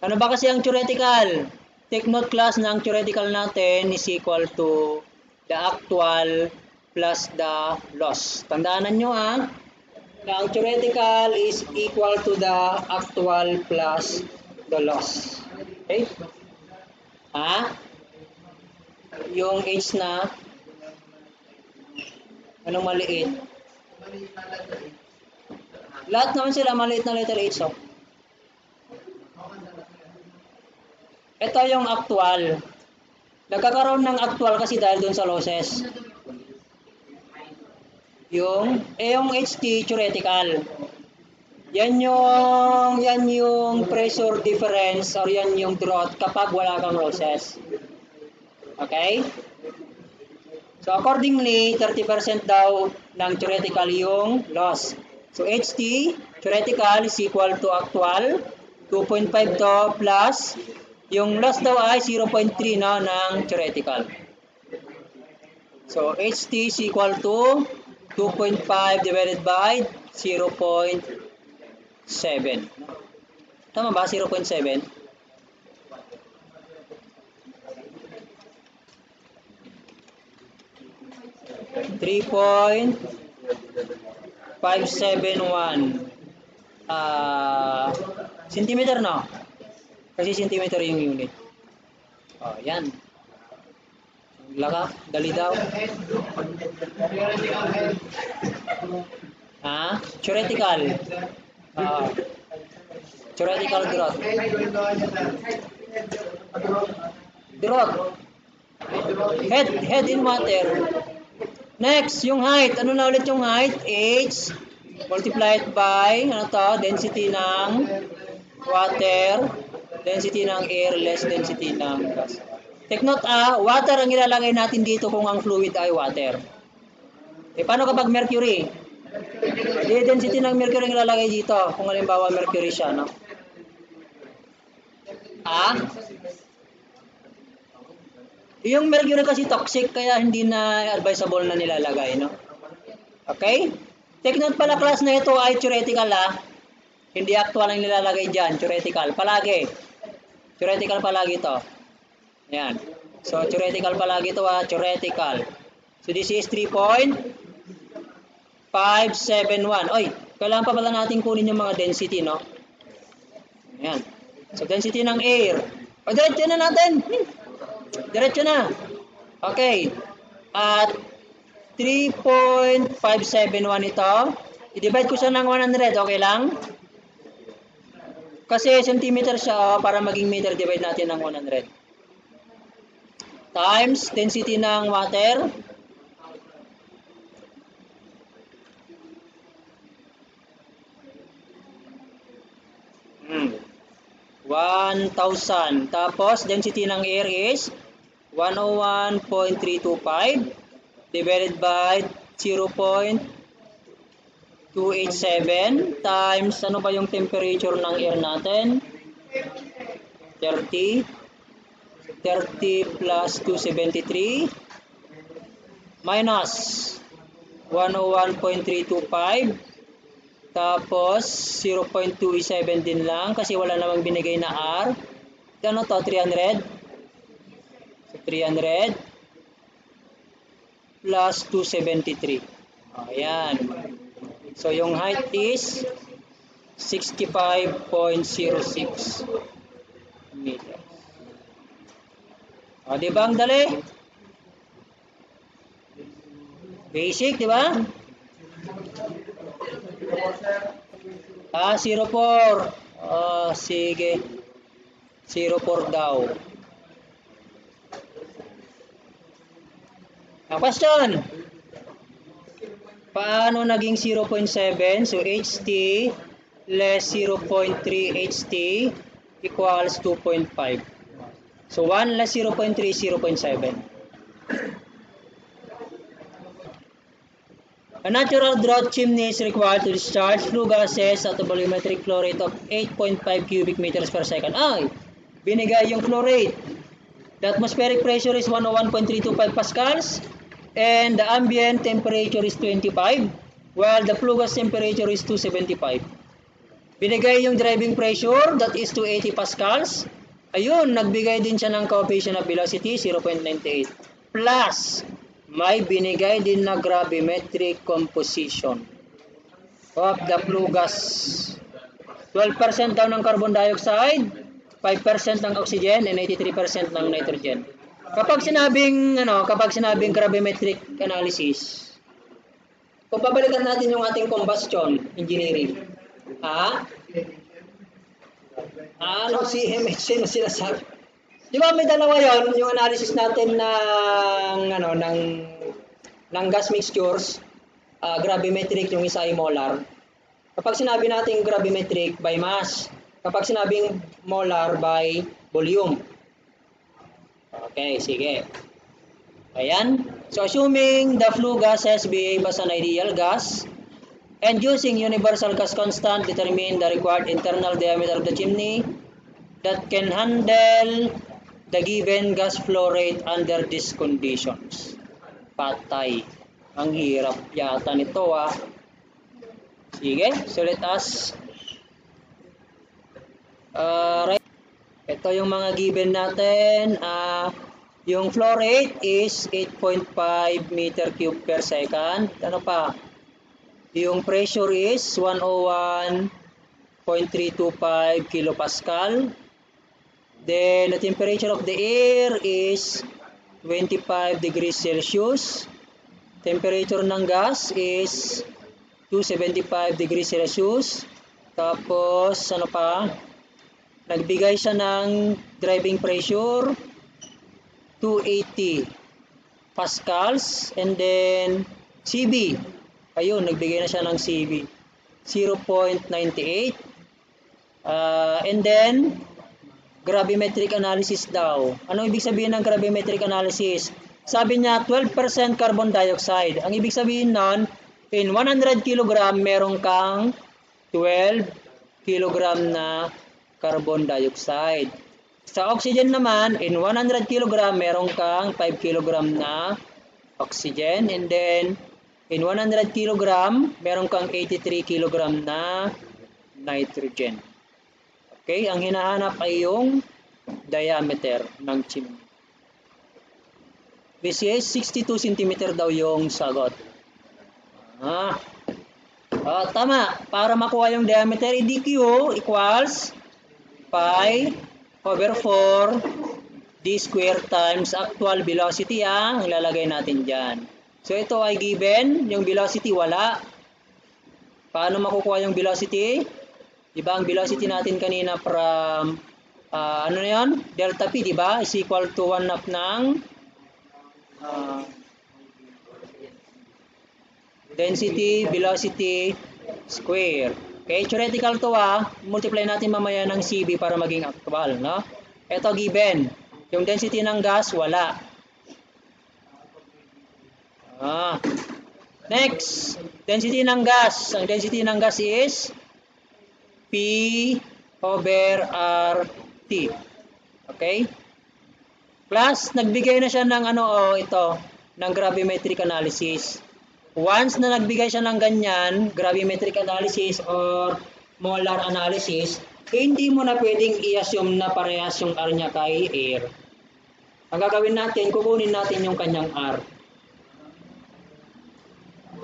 Ano ba kasi ang theoretical? Take note class na ang theoretical natin is equal to the actual plus the loss. Tandaan nyo na ang theoretical is equal to the actual plus the loss. Okay? Yung H na anong maliit? Lahat naman sila maliit na letter H. So. Ito yung actual. Nagkakaroon ng actual kasi dahil doon sa losses. Yung HT theoretical. Yan yung pressure difference or yan yung draught kapag wala kang losses. Okay? So accordingly, 30% daw ng theoretical yung loss. So HT, theoretical is equal to actual, 2.5 to plus, yung loss daw ay 0.3 na ng theoretical. So HT is equal to 2.5 divided by 0.7. Tama ba? 0.7? 3.571 centimeter, no? Kasi centimeter yung unit. Oh, yan. Laka, dali daw. Ha? Theoretical. Theoretical growth. Growth. Head in water. Next, yung height. Ano na ulit yung height? H multiplied by, ano to? Density ng water, density ng air, less density ng gas. Take note, water ang ilalagay natin dito kung ang fluid ay water. Eh, paano kapag mercury? The density ng mercury ang ilalagay dito, kung halimbawa mercury siya, no? Yung mercury kasi toxic, kaya hindi na advisable na nilalagay, no? Okay? Take note pala, class na ito ay theoretical, Hindi actual ang nilalagay dyan, theoretical. Palagi. Theoretical palagi to. Yan. So, theoretical palagi to, theoretical. So, this is 3.571. Oy, kailangan pa pala natin kunin yung mga density, no? Yan. So, density ng air. O, diretso na natin. Diretso na. Okay. At 3.571 ito. I-divide ko siya ng 100. Okay lang? Kasi centimeter siya, para maging meter, divide natin ng 100. Times density ng water. Hmm. 1,000. Tapos, density ng air is 101.325 divided by 0.287 times, ano ba yung temperature ng air natin? 30 plus 273 minus 101.325 tapos 0.27 din lang kasi wala namang binigay na R. Ano to? 300? So 300 plus 273. Ayan. So yung height is 65.06 meters. O, di ba ang dali? Basic, di ba? 04. Sige. 04 daw. Question. Paano naging 0.7? So, HT less 0.3 HT equals 2.5. So, 1 less 0.3 is 0.7. A natural draught chimney is required to discharge flue gases at a volumetric flow rate of 8.5 cubic meters per second. Ay, binigay yung flow rate. The atmospheric pressure is 101.325 pascals and the ambient temperature is 25 while the flue gas temperature is 275. Binigay yung driving pressure, that is 280 pascals. Ayun, nagbigay din siya ng coefficient of velocity, 0.98. Plus, may binigay din na gravimetric composition of the flue gas. 12% daw ng carbon dioxide, 5% ng oxygen, and 83% ng nitrogen. Kapag sinabing gravimetric analysis, kung babalikan natin yung ating combustion engineering, CMH, sino sinasabi? Di ba may dalawa yon, yung analysis natin ng gas mixtures, gravimetric, yung isa ay molar. Kapag sinabi natin gravimetric by mass, kapag sinabing molar by volume. Okay, sige. Ayan. So assuming the flue gases behave as an ideal gas, and using universal gas constant, determine the required internal diameter of the chimney that can handle the given gas flow rate under these conditions. Patay. Ang hirap yata nito ah. Sige, so let us right. Ito yung mga given natin. Yung flow rate is 8.5 meter cube per second. Ano pa? Yung pressure is 101.325 kilopascal. Then the temperature of the air is 25 degrees Celsius. Temperature ng gas is 275 degrees Celsius. Tapos ano pa? Nagbigay siya ng driving pressure 280 pascals, and then CB. Ayun, nagbigay na siya ng CB 0.98. And then gravimetric analysis daw. Ano ibig sabihin ng gravimetric analysis? Sabi niya 12% carbon dioxide. Ang ibig sabihin nun, in 100 kg meron kang 12 kg na carbon dioxide. Sa oxygen naman, in 100 kg meron kang 5 kg na oxygen, and then in 100 kg meron kang 83 kg na nitrogen. Okay, ang hinahanap ay yung diameter ng chimney. Which is 62 cm daw yung sagot. Tama. Para makuha yung diameter, dq equals pi over 4 d square times actual velocity ang ilalagay natin dyan. So ito ay given, yung velocity wala. Paano makukuha yung velocity? Diba ang velocity natin kanina from ano na yun? Delta P, diba? Is equal to 1/2 ng density velocity square. Okay, theoretical to multiply natin mamaya ng CB para maging actual, no? Ito given. Yung density ng gas wala. Next, density ng gas. Ang density ng gas is P over RT. Okay? Plus, nagbigay na siya ng ng gravimetric analysis. Once na nagbigay siya ng ganyan, gravimetric analysis or molar analysis, hindi mo na pwedeng i-assume na parehas yung R niya kay air. Ang gagawin natin, kukunin natin yung kanyang R.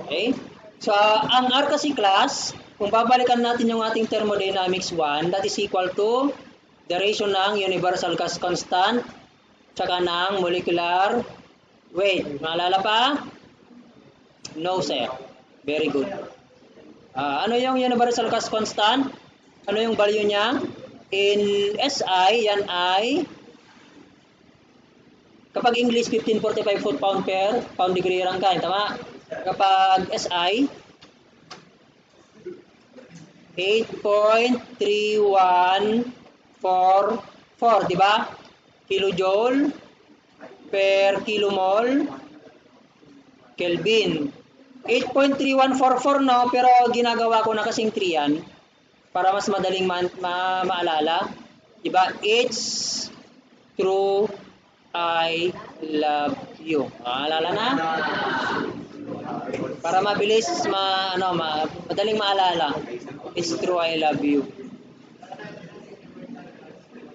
Okay? So, ang R kasi class, kung babalikan natin yung ating thermodynamics 1, that is equal to the ratio ng universal gas constant tsaka ng molecular weight. Maalala pa? No, sir. Very good. Ano yung universal gas constant? Ano yung value niya? In SI, yan ay kapag English 1545 foot-pound per pound degree Rankine. Tama? Kapag SI, 8.3144, di ba? Kilojoule per kilomole Kelvin. 8.3144 no, pero ginagawa ko na kasing 3 yan para mas madaling maalala. Di ba? It's true I love you. Maalala na? Para mabilis madaling maalala. It's true I love you.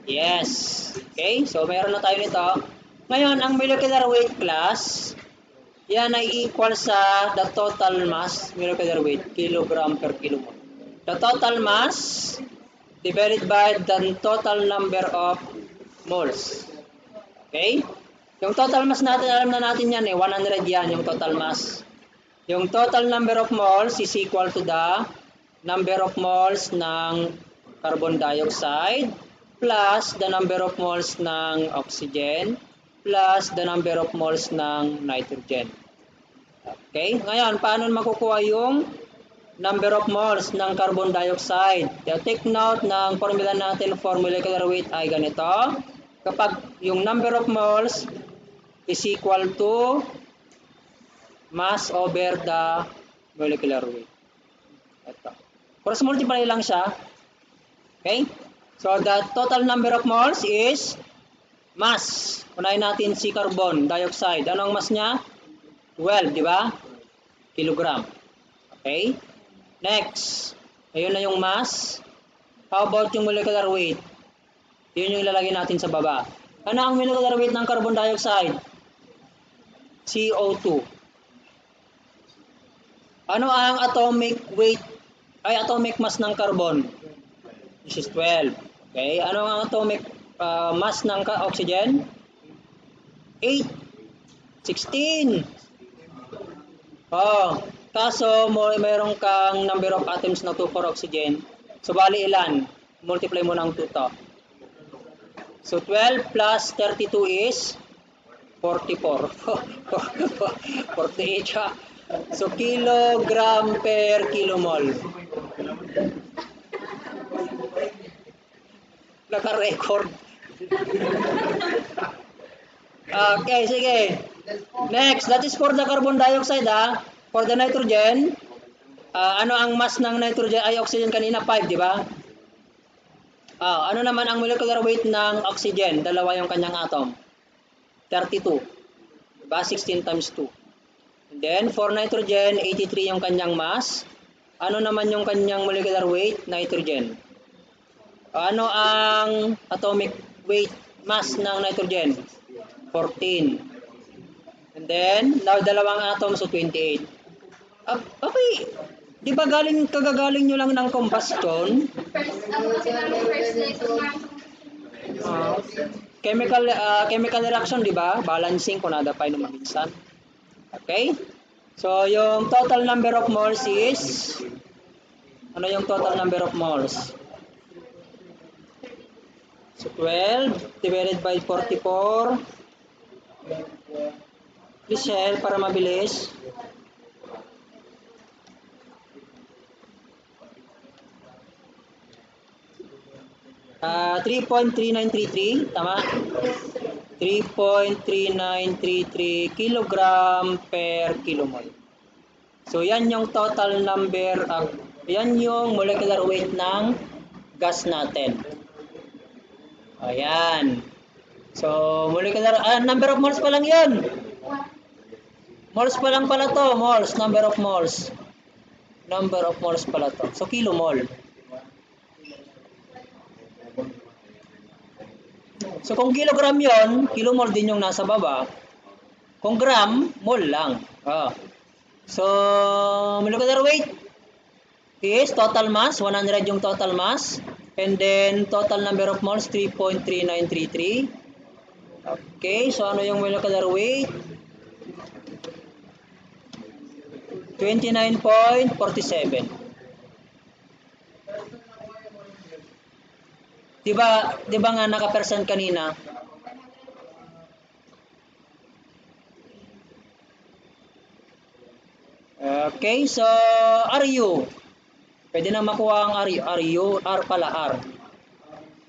Yes. Okay, so meron na tayo nito. Ngayon, ang molecular weight class, yan ay equal sa the total mass, molecular weight, kilogram per kilomole. The total mass divided by the total number of moles. Okay? Yung total mass natin, alam na natin yan 100 yan yung total mass. Yung total number of moles is equal to the number of moles ng carbon dioxide plus the number of moles ng oxygen plus the number of moles ng nitrogen. Okay? Ngayon, paano makukuha yung number of moles ng carbon dioxide? Take note ng formula natin for molecular weight ay ganito. Kapag yung number of moles is equal to mass over the molecular weight. Ito. Cross multiply lang siya. Okay? So the total number of moles is mass. Unahin natin si carbon dioxide. Ano ang mass niya? 12, di ba? Kilogram. Okay? Next. Ayun na yung mass. How about yung molecular weight? Yun yung ilalagay natin sa baba. Ano ang molecular weight ng carbon dioxide? CO2. Ano ang atomic weight ay atomic mass ng carbon? This is 12. Okay? Ano ang atomic mass ng oxygen? 8. 16. Oh, kaso mayroon kang number of atoms na 2 for oxygen. So bali ilan? Multiply mo ng 2 to. So 12 plus 32 is 44. 48 siya. So kilogram per kilomole. Naka-record. Okay, sige. Next, that is for the carbon dioxide ha. For the nitrogen, ano ang mass ng nitrogen ay oxygen kanina 5, di ba? Ano naman ang molecular weight ng oxygen? Dalawa yung kanyang atom. 32. Diba? 16 times 2. And then, for nitrogen, 83 yung kanyang mass. Ano naman yung kanyang molecular weight? Nitrogen. Ano ang atomic weight mass ng nitrogen? 14. And then, now dalawang atom, so 28. Okay. Di ba kagagaling nyo lang ng combustion? Chemical reaction, di ba? Balancing, kung nada pa yung maminsan. Okay? So, yung total number of moles is, ano yung total number of moles? So, 12 divided by 44. Please share para mabilis. Uh, 3.3933, tama? 3.3933 kilogram per kilomole. So, yan yung total number, yan yung molecular weight ng gas natin. Ayan. So, molecular, number of moles pa lang yun. Moles pa lang pala to, moles, number of moles. Number of moles pala to. So, kilomole. So, kung kilogram yon, kilomole din yung nasa baba. Kung gram, mole lang. So, molecular weight is total mass, 100 yung total mass. And then, total number of moles, 3.3933. Okay, so ano yung molecular weight? 29.47. Diba nga naka-percent kanina? Okay, so RU. Pwede na makuha ang RU, R pala R.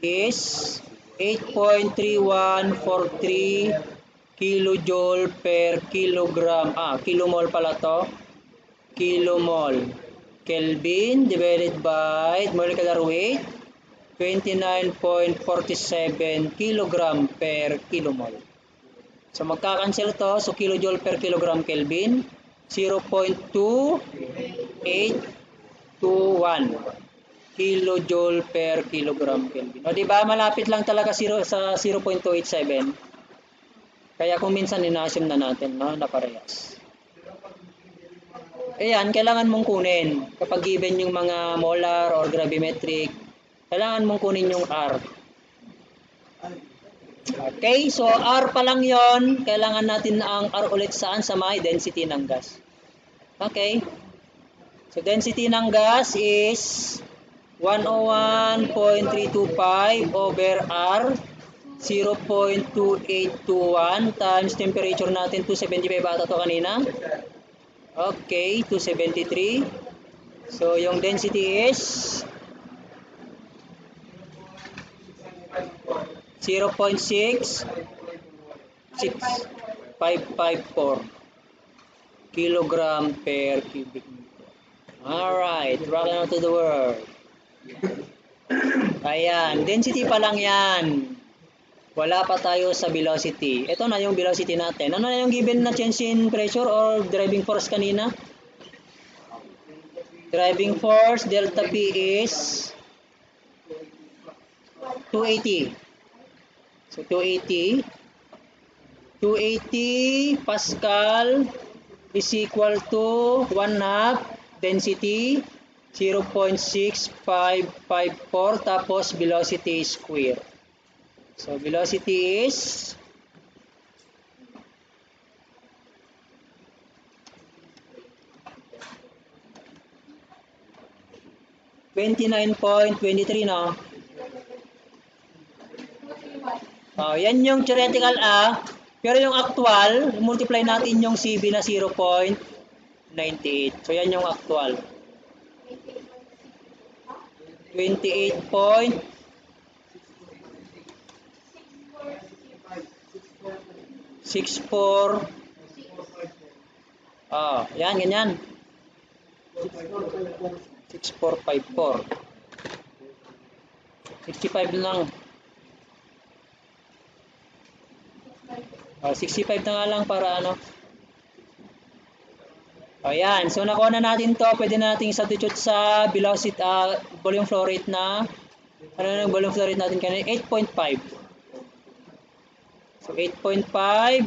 Is 8.3143 kilojoule per kilogram. Kilomole pala to. Kilomole. Kelvin divided by molecular weight. 29.47 kilogram per kilomole. So magkakancel to. So kilojoule per kilogram Kelvin. 0.2821 kilojoule per kilogram Kelvin. O diba malapit lang talaga sa 0.287. Kaya kung minsan ina-assume na natin, no, na parehas. Ayan, kailangan mong kunin. Kapag given yung mga molar or gravimetric, kailangan mong kunin yung R. Okay, so R pa lang yon. Kailangan natin ang R ulit saan? Sa may density ng gas. Okay. So density ng gas is 101.325 over R, 0.2821 times temperature natin 275 ata to kanina. Okay, 273. So yung density is 0.66554 kilogram per cubic meter. Alright, welcome to the world. Ayan, density pa lang yan. Wala pa tayo sa velocity. Ito na yung velocity natin. Ano na yung given na change in pressure or driving force kanina? Driving force, delta P is 280. So 280 Pascal is equal to 1/2 density 0.6554 tapos velocity square. So velocity is 29.23 no? Yan yung theoretical pero yung actual, multiply natin yung CB na 0.98. So yan yung actual. 28.64. Yan, ganyan. 6454. 65 lang. 65 na nga lang para ano. Ayan, so nakuha na natin to. Pwede nating substitute sa velocity, volume flow rate na, ano na yung volume flow rate natin kanina? 8.5. So 8.5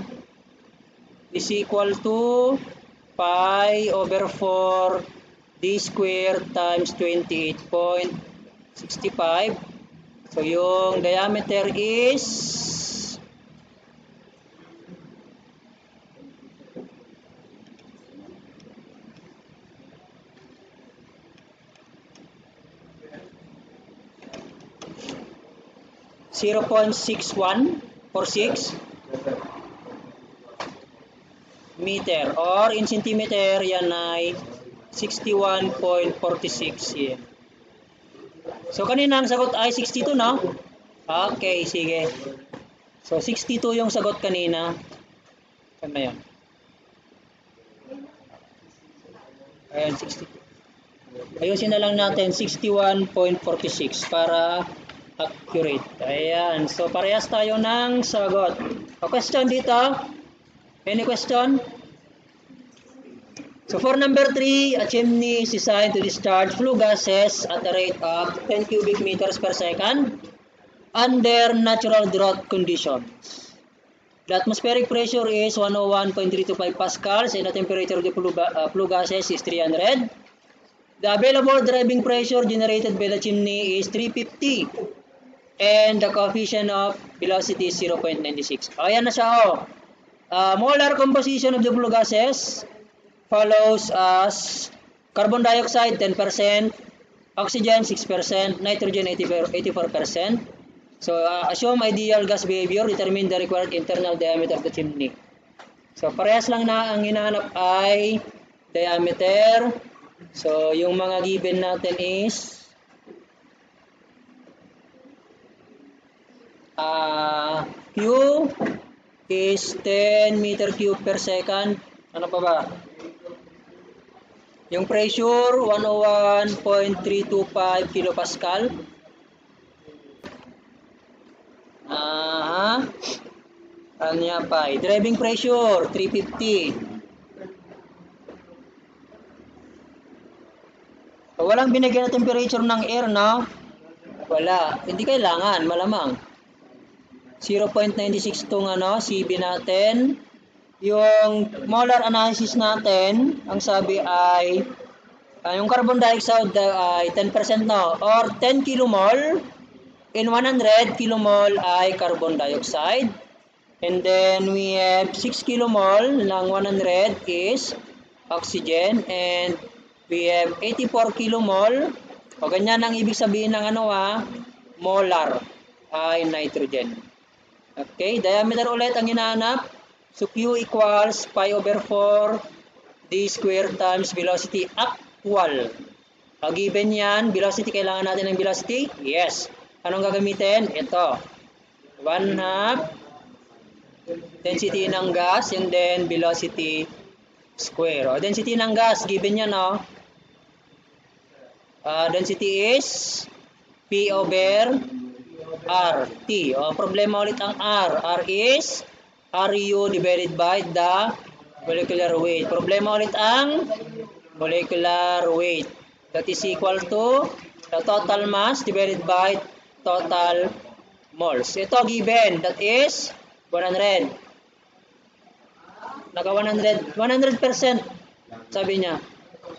is equal to pi over 4 d square times 28.65. So yung diameter is 0.6146 meter or in centimeter yan ay 61.46 cm. So kanina ang sagot ay 62 no? Okay, sige. So 62 yung sagot kanina. Saan na yan? Ayan, 62. Ayusin na lang natin 61.46 para accurate. Ayan. So, parehas tayo ng sagot. Question dito? Any question? So, for number 3, a chimney is designed to discharge flue gases at a rate of 10 cubic meters per second under natural drought conditions. The atmospheric pressure is 101.325 pascals and the temperature of the flue gases is 300. The available driving pressure generated by the chimney is 350. And the coefficient of velocity is 0.96. Ayan na siya. Molar composition of the flue gases follows as carbon dioxide 10%, oxygen 6%, nitrogen 84%. So assume ideal gas behavior, determine the required internal diameter of the chimney. So parehas lang na ang hinahanap ay diameter. So yung mga given natin is Q is 10 meter cube per second. Ano pa ba? Yung pressure, 101.325 kilopascal. Ano niya pa? Driving pressure, 350. So, walang binigyan na temperature ng air, no? Wala. Hindi kailangan, malamang. 0.96 tong CB natin. Yung molar analysis natin, ang sabi ay yung carbon dioxide ay 10% no, or 10 kilomole in 100 kilomole ay carbon dioxide. And then we have 6 kilomole ng 100 is oxygen and we have 84 kilomole. O ganyan ang ibig sabihin ng molar ay nitrogen. Okay, diameter ulit ang hinahanap. So Q equals pi over 4 d square times velocity actual. Given yan, velocity, kailangan natin ng velocity? Yes. Anong gagamitin? Ito. 1/2 density ng gas and then velocity square. O, density ng gas, given yan, no? Density is P over R. T. O, problema ulit ang R. R is RU divided by the molecular weight. Problema ulit ang molecular weight. That is equal to the total mass divided by total moles. Ito given. That is 100. Naka 100%. Sabi niya.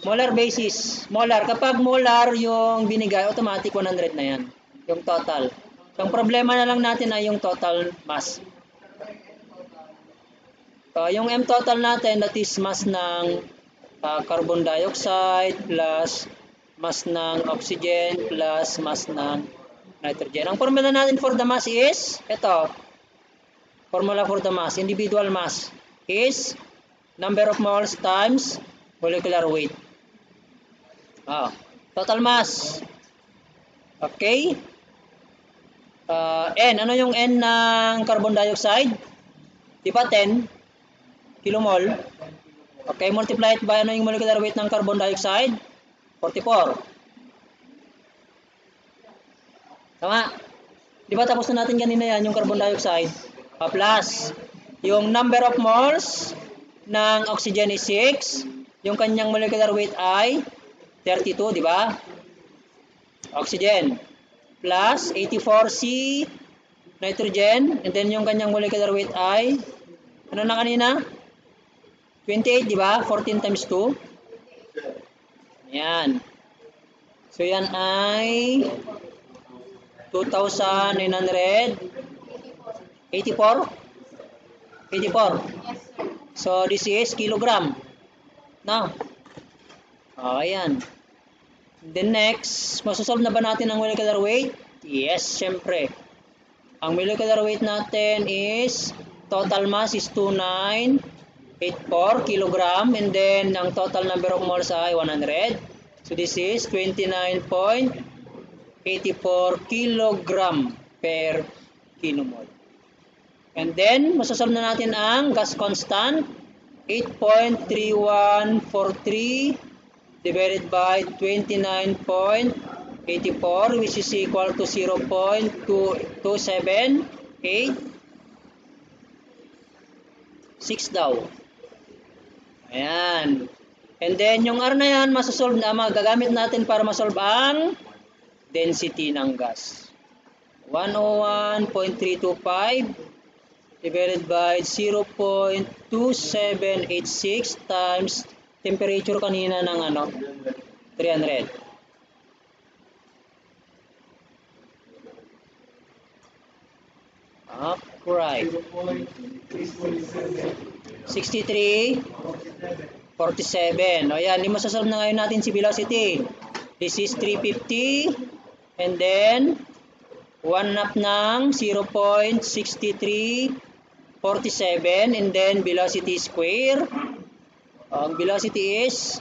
Molar basis. Molar. Kapag molar yung binigay, automatic 100 na yan. Yung total. Ang problema na lang natin ay yung total mass. Yung M total natin, that is mass ng carbon dioxide plus mass ng oxygen plus mass ng nitrogen. Ang formula natin for the mass is, ito, formula for the mass, individual mass is number of moles times molecular weight. Total mass. Okay? N. Ano yung N ng carbon dioxide? Di ba 10 kilomole? Okay, multiply it by ano yung molecular weight ng carbon dioxide? 44. Tama? Di ba tapos na natin kanina yan, yung carbon dioxide? Plus, yung number of moles ng oxygen is 6. Yung kanyang molecular weight ay 32, di ba? Oxygen. Plus 84C nitrogen. And then yung kanyang molecular weight ay, ano na kanina? 28, di ba? 14 times 2. Yan. So, yan ay 2,984. 84. So, this is kilogram. No? Ayan. Then next, masasolve na ba natin ang molecular weight? Yes, syempre. Ang molecular weight natin is, total mass is 2,984 kilogram. And then, ang total number of moles ay 100. So, this is 29.84 kilogram per kilomole. And then, masasolve na natin ang gas constant. 8.3143 divided by 29.84 which is equal to 0.2786 daw. Ayan. And then, yung R na yan, masasolve na, magagamit natin para masolve ang density ng gas. 101.325 divided by 0.2786 times temperature kanina ng 300. Upright. 63.47. O yan, masasolve na ngayon natin si velocity. This is 350 and then 1 up ng 0.6347 and then velocity square. Ang velocity is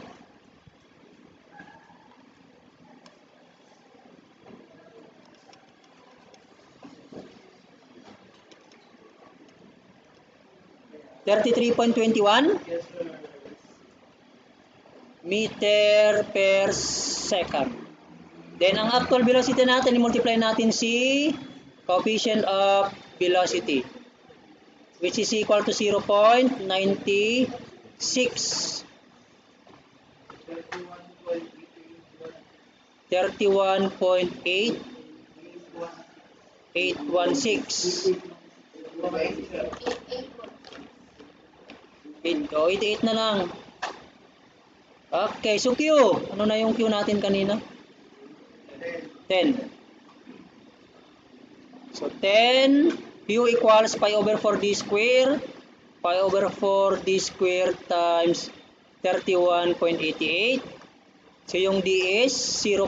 33.21 meter per second. Then, ang actual velocity natin, i-multiply natin si coefficient of velocity, which is equal to 0.96. 31.816. 88 na lang. Okay, so Q. Ano na yung Q natin kanina? 10. So 10, Q equals pi over 4d square. Pi over 4d square times 31.88. So yung d is 0.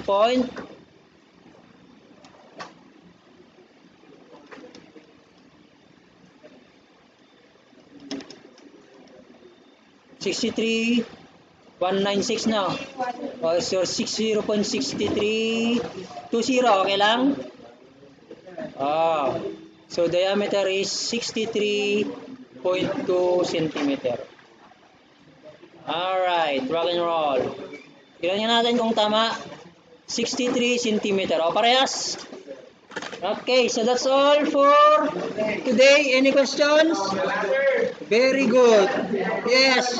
63.196 na. So 60.6320, okay lang? So diameter is 63.2 cm. Alright, rock and roll. Tignan natin kung tama. 63 centimeter. O, parehas. Okay, so that's all for today. Any questions? Very good. Yes.